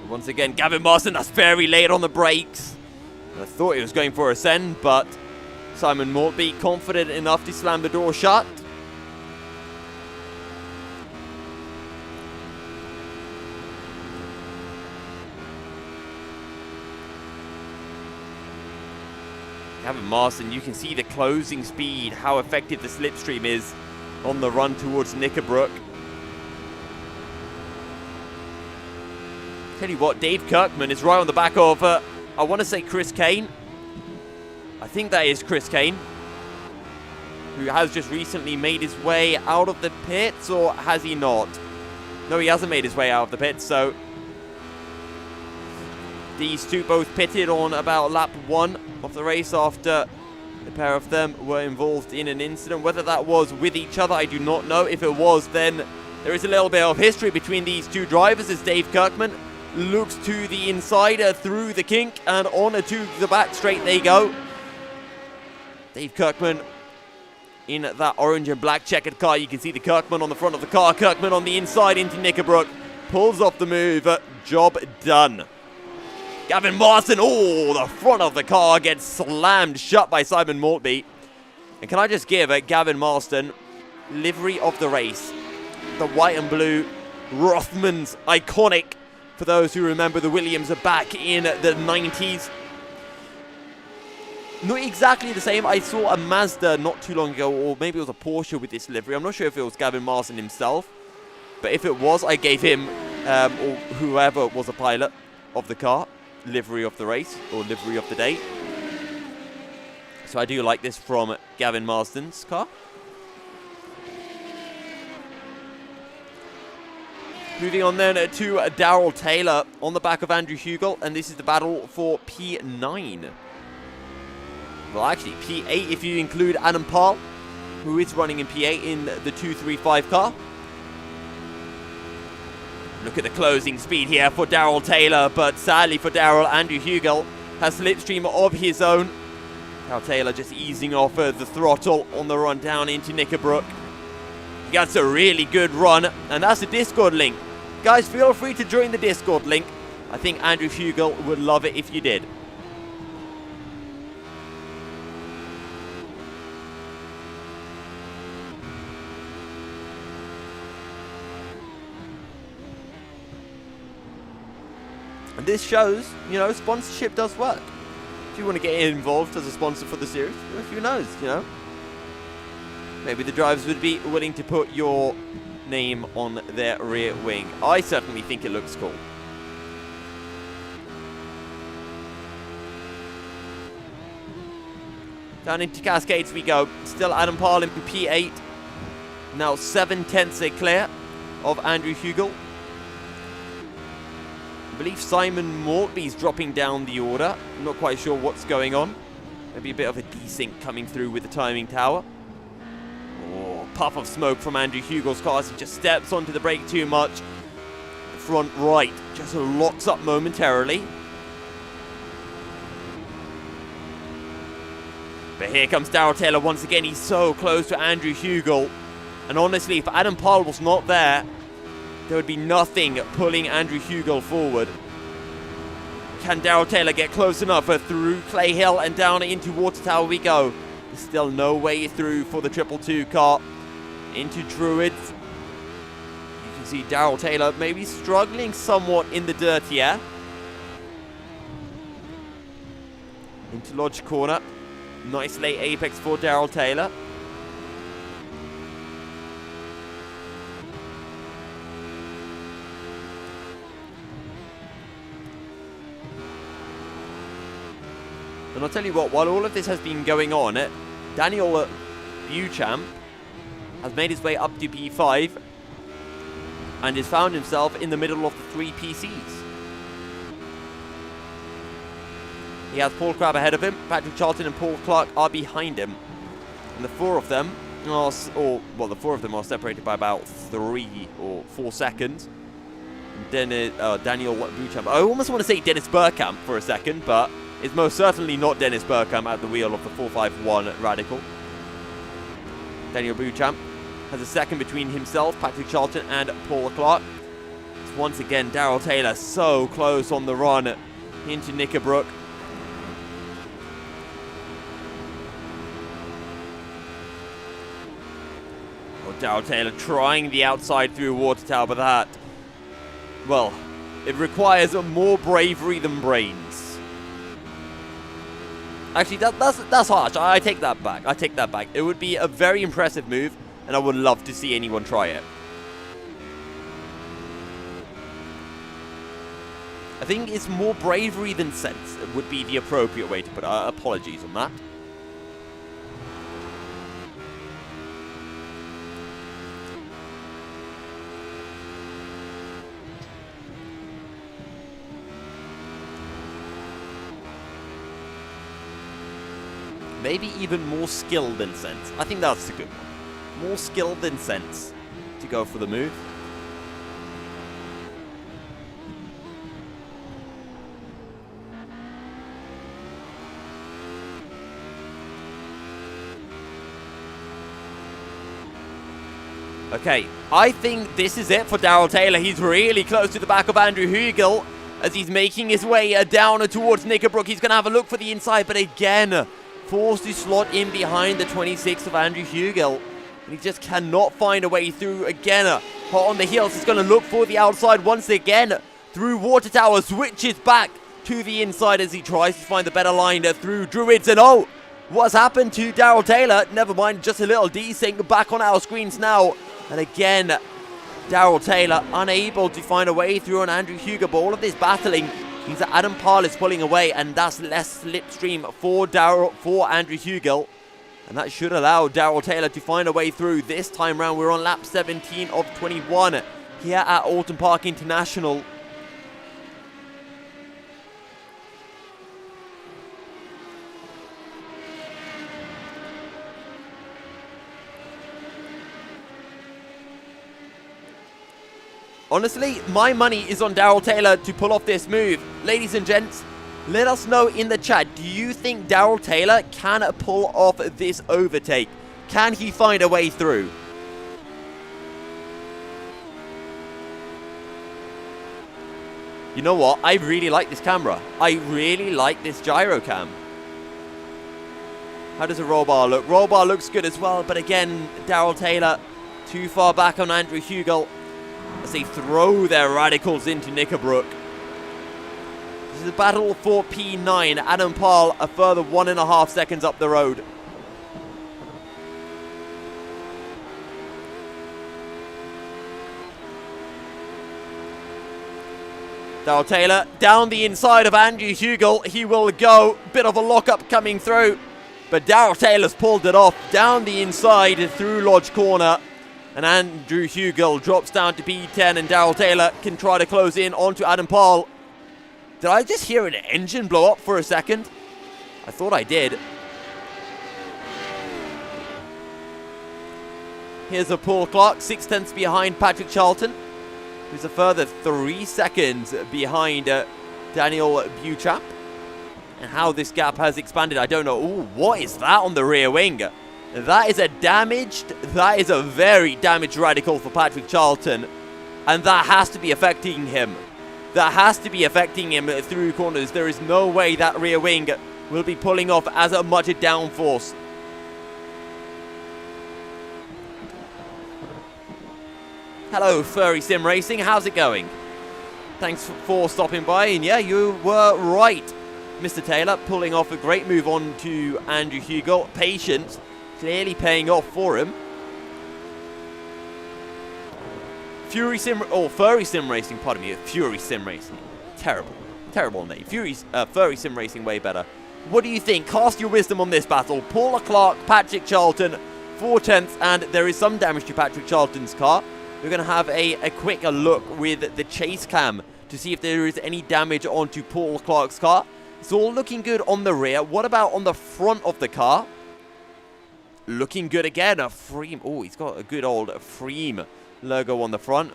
Once again, Gavin Marsden, that's very late on the brakes. I thought he was going for a send, but Simon Maltby confident enough to slam the door shut. Gavin Marsden, you can see the closing speed, how effective the slipstream is on the run towards Knickerbrook. Tell you what, Dave Kirkman is right on the back of, I want to say Chris Kane. I think that is Chris Kane, who has just recently made his way out of the pits, or has he not? No, he hasn't made his way out of the pits, so these two both pitted on about lap 1 of the race after the pair of them were involved in an incident. Whether that was with each other, I do not know. If it was, then there is a little bit of history between these two drivers, as Dave Kirkman looks to the inside through the kink and on to the back straight they go. Dave Kirkman in that orange and black checkered car. You can see the Kirkman on the front of the car. Kirkman on the inside into Knickerbrook. Pulls off the move. Job done. Gavin Marsden, oh, the front of the car gets slammed shut by Simon Maltby. And can I just give Gavin Marsden livery of the race? The white and blue, Rothmans, iconic for those who remember the Williams are back in the 90s. Not exactly the same. I saw a Mazda not too long ago, or maybe it was a Porsche with this livery. I'm not sure if it was Gavin Marsden himself. But if it was, I gave him, or whoever was a pilot of the car, livery of the race, or livery of the day. So I do like this from Gavin Marsden's car. Moving on then to Darrell Taylor on the back of Andrew Hugel, and this is the battle for P9. Well, actually, P8 if you include Adam Paul, who is running in P8 in the 235 car. Look at the closing speed here for Darrell Taylor, but sadly for Darrell, Andrew Hugel has slipstream of his own. Darrell Taylor just easing off the throttle on the run down into Knickerbrook. He gets a really good run, and that's the Discord link. Guys, feel free to join the Discord link. I think Andrew Hugel would love it if you did. And this shows, you know, sponsorship does work. If you want to get involved as a sponsor for the series, well, who knows, you know. Maybe the drivers would be willing to put your name on their rear wing. I certainly think it looks cool. Down into Cascades we go. Still Adam Paul in P8. Now 7/10 clear of Andrew Hugel. I believe Simon Maltby's dropping down the order. I'm not quite sure what's going on. Maybe a bit of a desync coming through with the timing tower. Oh, puff of smoke from Andrew Hugel's car as he just steps onto the brake too much. The front right just locks up momentarily. But here comes Darrell Taylor once again. He's so close to Andrew Hugel. And honestly, if Adam Paul was not there, there would be nothing pulling Andrew Hugel forward. Can Darrell Taylor get close enough through Clay Hill and down into Water Tower we go? There's still no way through for the 222 car. Into Druids. You can see Darrell Taylor maybe struggling somewhat in the dirt here. Into Lodge Corner. Nice late apex for Darrell Taylor. And I'll tell you what, while all of this has been going on, Daniel Buchamp has made his way up to P5 and has found himself in the middle of the 3 PCs. He has Paul Crabb ahead of him, Patrick Charlton and Paul Clark are behind him. And the four of them are separated by about 3 or 4 seconds. Daniel Buchamp. I almost want to say Dennis Burkamp for a second, but it's most certainly not Dennis Burkamp at the wheel of the 451 Radical. Daniel Buchamp has a second between himself, Patrick Charlton, and Paul Clark. It's once again Darrell Taylor so close on the run into Knickerbrook. Oh, Darrell Taylor trying the outside through Water Tower, but that, well, it requires more bravery than brains. Actually, that's harsh. I take that back. I take that back. It would be a very impressive move, and I would love to see anyone try it. I think it's more bravery than sense would be the appropriate way to put it. Apologies on that. Maybe even more skill than sense. I think that's a good one. More skill than sense to go for the move. Okay, I think this is it for Darrell Taylor. He's really close to the back of Andrew Hugel as he's making his way down towards Knickerbrook. He's going to have a look for the inside, but again, forced to slot in behind the 26 of Andrew Hugel. And he just cannot find a way through again. Hot on the heels, he's going to look for the outside once again. Through Water Tower, switches back to the inside as he tries to find the better line through Druids. And oh, what's happened to Darrell Taylor? Never mind, just a little desync back on our screens now. And again, Darrell Taylor unable to find a way through on Andrew Hugel. But all of this battling means that Adam Paul is pulling away, and that's less slipstream for Andrew Hugel. And that should allow Darrell Taylor to find a way through. This time round, we're on lap 17 of 21. here at Oulton Park International. Honestly, my money is on Daryl Taylor to pull off this move. Ladies and gents, let us know in the chat, do you think Daryl Taylor can pull off this overtake? Can he find a way through? You know what? I really like this camera. I really like this gyro cam. How does a roll bar look? Roll bar looks good as well, but again, Daryl Taylor too far back on Andrew Hugel as they throw their radicals into Knickerbrook. This is a battle for P9. Adam Parl a further 1.5 seconds up the road. Daryl Taylor down the inside of Andrew Hugel. He will go. Bit of a lockup coming through. But Daryl Taylor's pulled it off. Down the inside through Lodge Corner. And Andrew Hugel drops down to P10. And Daryl Taylor can try to close in onto Adam Parl. Did I just hear an engine blow up for a second? I thought I did. Here's a Paul Clark, 6/10 behind Patrick Charlton, who's a further 3 seconds behind Daniel Buchap. And how this gap has expanded, I don't know. Ooh, what is that on the rear wing? That is a very damaged radical for Patrick Charlton. And that has to be affecting him. That has to be affecting him through corners. There is no way that rear wing will be pulling off as much a downforce. Hello, Furry Sim Racing. How's it going? Thanks for stopping by. And yeah, you were right. Mr. Taylor pulling off a great move on to Andrew Hugel. Patience clearly paying off for him. Furry Sim Racing, pardon me. Fury Sim Racing. Terrible name. Furry Sim Racing, way better. What do you think? Cast your wisdom on this battle. Paula Clark, Patrick Charlton, 4/10, and there is some damage to Patrick Charlton's car. We're going to have a quick look with the chase cam to see if there is any damage onto Paul Clark's car. It's all looking good on the rear. What about on the front of the car? Looking good again. A Freem. Oh, he's got a good old Freem logo on the front.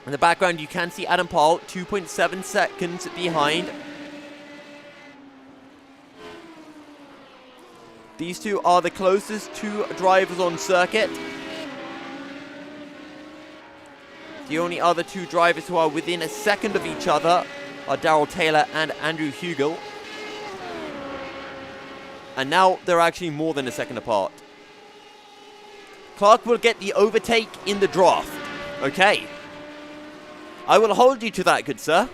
In the background, you can see Adam Parl, 2.7 seconds behind. These two are the closest two drivers on circuit. The only other two drivers who are within a second of each other are Daryl Taylor and Andrew Hugel. And now they're actually more than a second apart. Clark will get the overtake in the draft. Okay. I will hold you to that, good sir.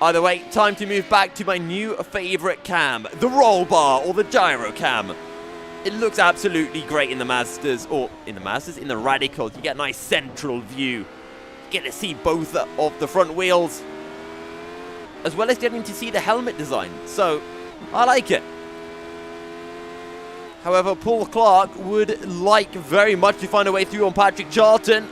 Either way, time to move back to my new favourite cam, the roll bar or the gyro cam. It looks absolutely great in the Mazdas, in the Radicals. You get a nice central view. You get to see both of the front wheels, as well as getting to see the helmet design. So, I like it. However, Paul Clark would like very much to find a way through on Patrick Charlton.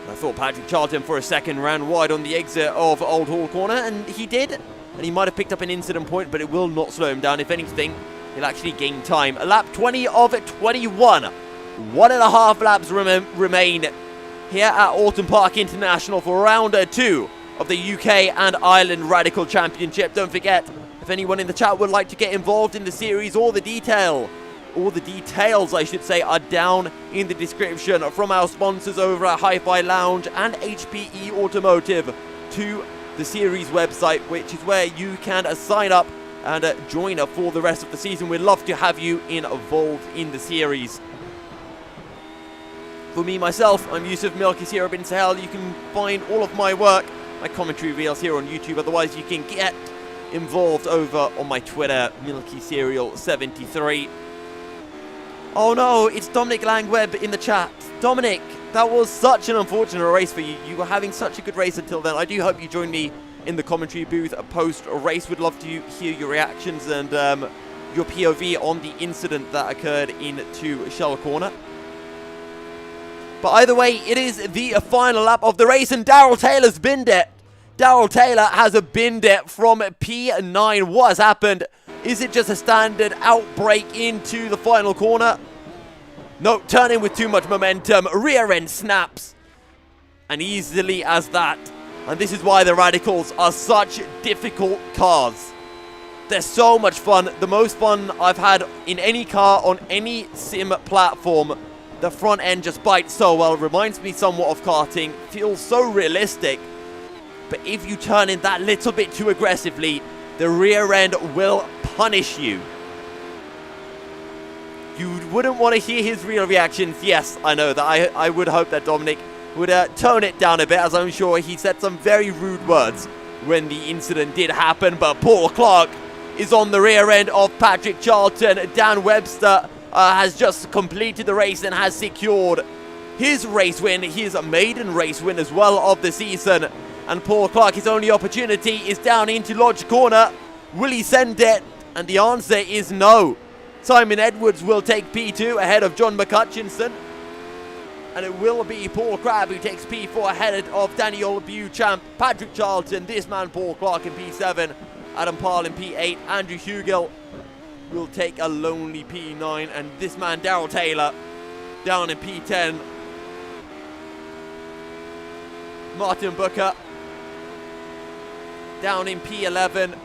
I thought Patrick Charlton for a second ran wide on the exit of Old Hall Corner, and he did. And he might have picked up an incident point, but it will not slow him down. If anything, he'll actually gain time. A lap 20 of 21. 1.5 laps remain here at Oulton Park International for round 2 of the UK and Ireland Radical Championship. Don't forget, if anyone in the chat would like to get involved in the series, all the details, I should say, are down in the description from our sponsors over at Hi-Fi Lounge and HPE Automotive to the series website, which is where you can sign up and join for the rest of the season. We'd love to have you involved in the series. For me, myself, I'm Yusuf Milky Sierra bin Sahel. You can find all of my work, my commentary reels here on YouTube. Otherwise, you can get involved over on my Twitter, Milky Serial 73. Oh no, it's Dominic Langweb in the chat. Dominic, that was such an unfortunate race for you. You were having such a good race until then. I do hope you join me in the commentary booth post-race. We'd love to hear your reactions and your POV on the incident that occurred into Shell Corner. But either way, it is the final lap of the race, and Daryl Taylor's binned it. Daryl Taylor has binned it from P9. What has happened? Is it just a standard outbreak into the final corner? No, turning with too much momentum. Rear end snaps. And easily as that. And this is why the Radicals are such difficult cars. They're so much fun. The most fun I've had in any car on any sim platform. The front end just bites so well. Reminds me somewhat of karting. Feels so realistic. But if you turn in that little bit too aggressively, the rear end will punish you. You wouldn't want to hear his real reactions. Yes, I know that. I would hope that Dominic would tone it down a bit, as I'm sure he said some very rude words when the incident did happen. But Paul Clark is on the rear end of Patrick Charlton. Dan Webster has just completed the race and has secured his race win, his maiden race win as well of the season. And Paul Clark, his only opportunity is down into Lodge Corner. Will he send it? And the answer is no. Simon Edwards will take P2 ahead of John McCutchinson. And it will be Paul Crabb who takes P4 ahead of Daniel Beauchamp. Patrick Charlton, this man Paul Clark in P7. Adam Parl in P8. Andrew Hugill will take a lonely P9, and this man Daryl Taylor down in P10. Martin Booker down in P11.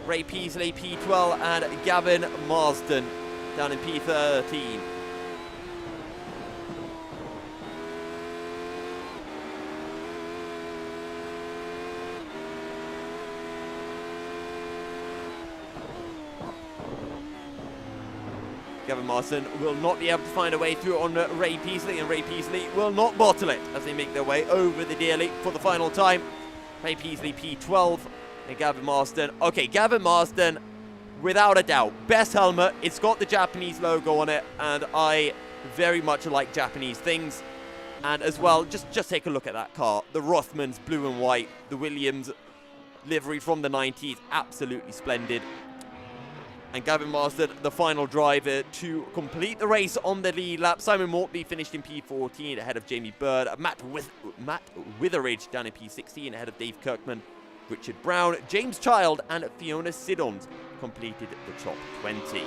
Ray Peasley P12, and Gavin Marsden down in P13. Gavin Marsden will not be able to find a way through on Ray Peasley, and Ray Peasley will not bottle it as they make their way over the dearly for the final time. Ray Peasley P12 and Gavin Marsden. Okay, Gavin Marsden, without a doubt, best helmet. It's got the Japanese logo on it, and I very much like Japanese things. And as well, just take a look at that car. The Rothmans, blue and white. The Williams livery from the 90s, absolutely splendid. And Gavin Marsden, the final driver to complete the race on the lead lap. Simon Mortley finished in P14 ahead of Jamie Bird. Matt Witheridge down in P16 ahead of Dave Kirkman. Richard Brown, James Child, and Fiona Siddons completed the top 20.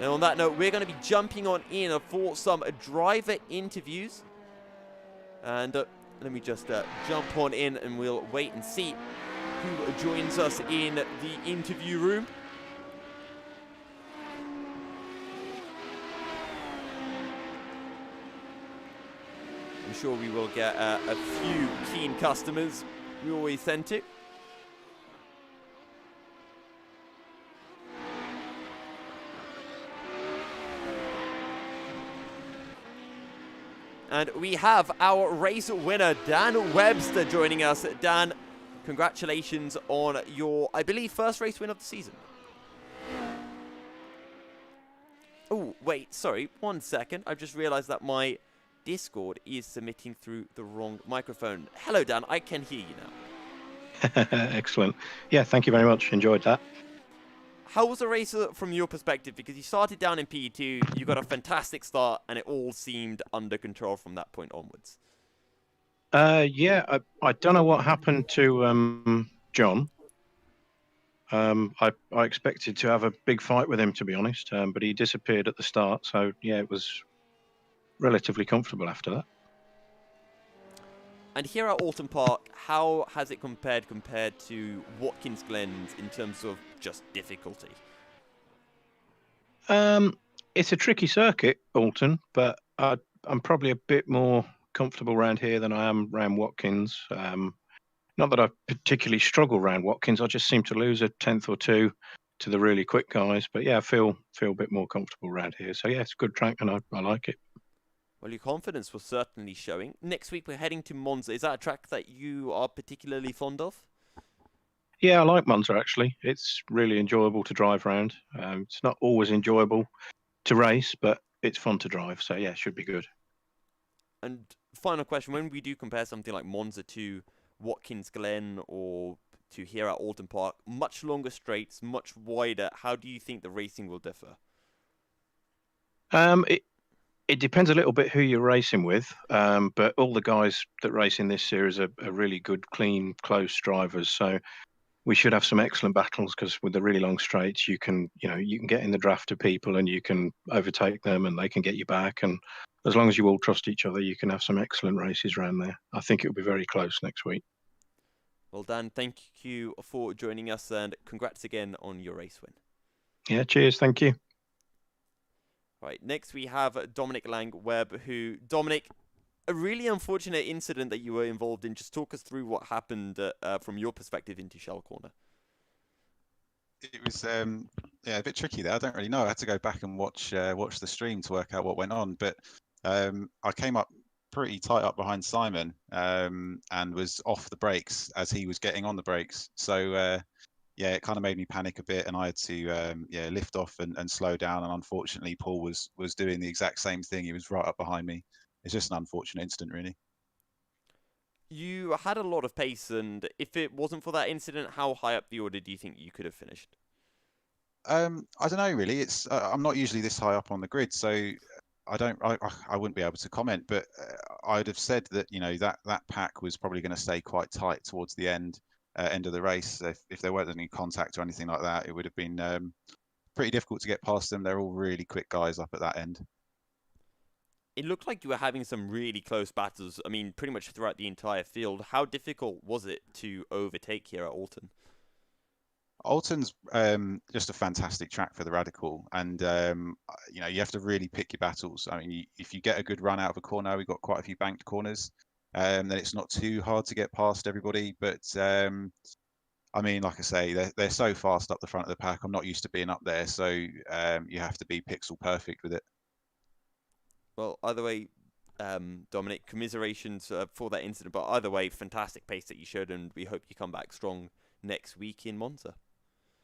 And on that note, we're going to be jumping on in for some driver interviews. And let me just jump on in, and we'll wait and see who joins us in the interview room. I'm sure we will get a few keen customers. We always tend to. And we have our race winner, Dan Webster, joining us. Dan, congratulations on your, I believe, first race win of the season. Oh, wait, sorry, 1 second. I've just realized that my Discord is submitting through the wrong microphone. Hello, Dan. I can hear you now. Excellent. Yeah, thank you very much. Enjoyed that. How was the race from your perspective? Because you started down in P2, you got a fantastic start, and it all seemed under control from that point onwards. Yeah, I don't know what happened to John. I expected to have a big fight with him, to be honest, but he disappeared at the start. So, yeah, it was relatively comfortable after that. And here at Oulton Park, how has it compared to Watkins Glen's in terms of just difficulty? It's a tricky circuit, Oulton, but I'm probably a bit more comfortable around here than I am around Watkins. Not that I particularly struggle around Watkins. I just seem to lose a tenth or two to the really quick guys. But yeah, I feel a bit more comfortable around here. So yeah, it's a good track, and I like it. Well, your confidence was certainly showing. Next week, we're heading to Monza. Is that a track that you are particularly fond of? Yeah, I like Monza, actually. It's really enjoyable to drive around. It's not always enjoyable to race, but it's fun to drive. So, yeah, it should be good. And final question, when we do compare something like Monza to Watkins Glen or to here at Oulton Park? Much longer straights, much wider. How do you think the racing will differ? Um, it it depends a little bit who you're racing with, but all the guys that race in this series are really good, clean, close drivers. So we should have some excellent battles because with the really long straights, you can get in the draft of people and you can overtake them and they can get you back. And as long as you all trust each other, you can have some excellent races around there. I think it'll be very close next week. Well, Dan, thank you for joining us and congrats again on your race win. Yeah, cheers. Thank you. Right, next we have Dominic Lang-Webb, who, Dominic, a really unfortunate incident that you were involved in. Just talk us through what happened from your perspective into Shell Corner. It was a bit tricky there. I don't really know. I had to go back and watch the stream to work out what went on. But I came up pretty tight up behind Simon and was off the brakes as he was getting on the brakes. So it kind of made me panic a bit, and I had to lift off and slow down. And unfortunately, Paul was doing the exact same thing. He was right up behind me. It's just an unfortunate incident, really. You had a lot of pace, and if it wasn't for that incident, how high up the order do you think you could have finished? I don't know, really. It's I'm not usually this high up on the grid, so I wouldn't be able to comment. But I'd have said that that pack was probably going to stay quite tight towards the end of the race. If there weren't any contact or anything like that, it would have been pretty difficult to get past them. They're all really quick guys up at that end. It looked like you were having some really close battles. I mean, pretty much throughout the entire field. How difficult was it to overtake here at Oulton? Oulton's just a fantastic track for the Radical, and you have to really pick your battles. I mean, if you get a good run out of a corner, we've got quite a few banked corners, then it's not too hard to get past everybody. But I mean, like I say, they're so fast up the front of the pack. I'm not used to being up there, so you have to be pixel perfect with it. Well, either way, Dominic, commiserations for that incident. But either way, fantastic pace that you showed, and we hope you come back strong next week in Monza.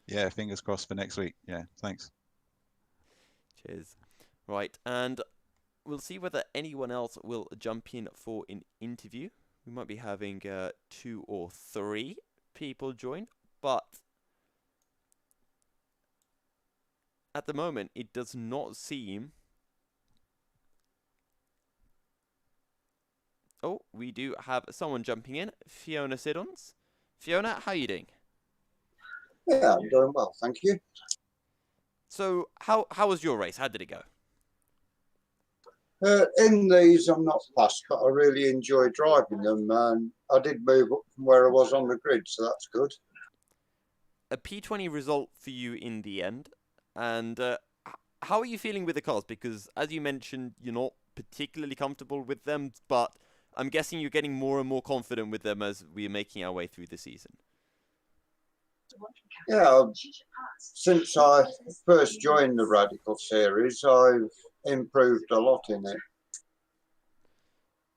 Yeah, fingers crossed for next week. Yeah, thanks. Cheers. Right, and we'll see whether anyone else will jump in for an interview. We might be having 2 or 3 people join, but at the moment, it does not seem... Oh, we do have someone jumping in, Fiona Siddons. Fiona, how are you doing? Yeah, I'm doing well, thank you. So, how was your race? How did it go? In these, I'm not fussed, but I really enjoy driving them, and I did move up from where I was on the grid, so that's good. A P20 result for you in the end, and how are you feeling with the cars? Because, as you mentioned, you're not particularly comfortable with them, but I'm guessing you're getting more and more confident with them as we're making our way through the season. Yeah, since I first joined the Radical series, I've improved a lot in it.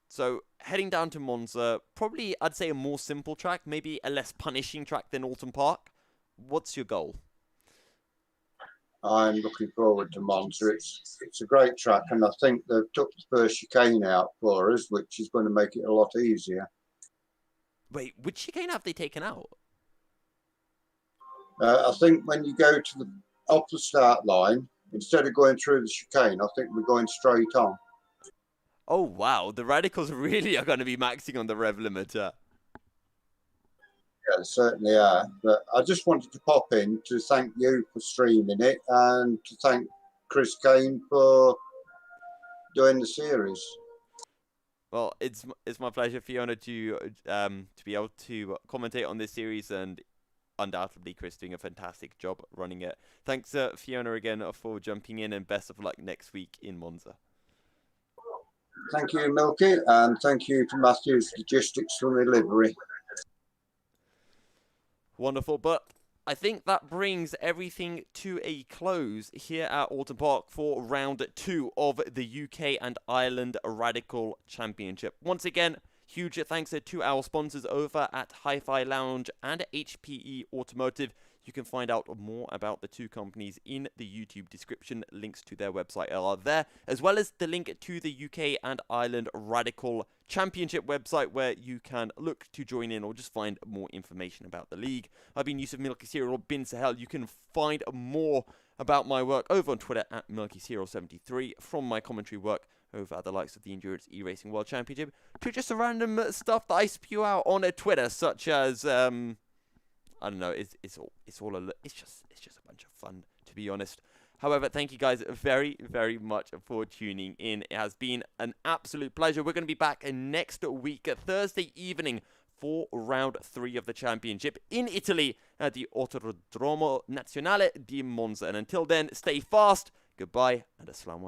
So, heading down to Monza, probably I'd say a more simple track, maybe a less punishing track than Oulton Park. What's your goal? I'm looking forward to Monza. It's a great track, and I think they've took the first chicane out for us, which is going to make it a lot easier. Wait, which chicane have they taken out? I think when you go to off the start line, instead of going through the chicane, I think we're going straight on. Oh, wow. The Radicals really are going to be maxing on the rev limiter. Yeah, they certainly are. But I just wanted to pop in to thank you for streaming it and to thank Chris Kane for doing the series. Well, it's my pleasure, Fiona, to be able to commentate on this series, and undoubtedly Chris doing a fantastic job running it. Thanks, Fiona, again for jumping in, and best of luck next week in Monza. Thank you, Milky, and thank you to Matthews Logistics for the livery. Wonderful, but I think that brings everything to a close here at Oulton Park for round 2 of the UK and Ireland Radical Championship. Once again, huge thanks to our sponsors over at Hi-Fi Lounge and HPE Automotive. You can find out more about the two companies in the YouTube description. Links to their website are there, as well as the link to the UK and Ireland Radical Championship website, where you can look to join in or just find more information about the league. I've been Yusuf Milky Serial bin Sahel. You can find more about my work over on Twitter at MilkySerial73, from my commentary work over at the likes of the Endurance E-Racing World Championship to just the random stuff that I spew out on Twitter, such as I don't know, it's just a bunch of fun, to be honest. However, thank you guys very, very much for tuning in. It has been an absolute pleasure. We're going to be back next week, Thursday evening, for round 3 of the championship in Italy at the Autodromo Nazionale di Monza. And until then, stay fast, goodbye, and assalamu alaikum.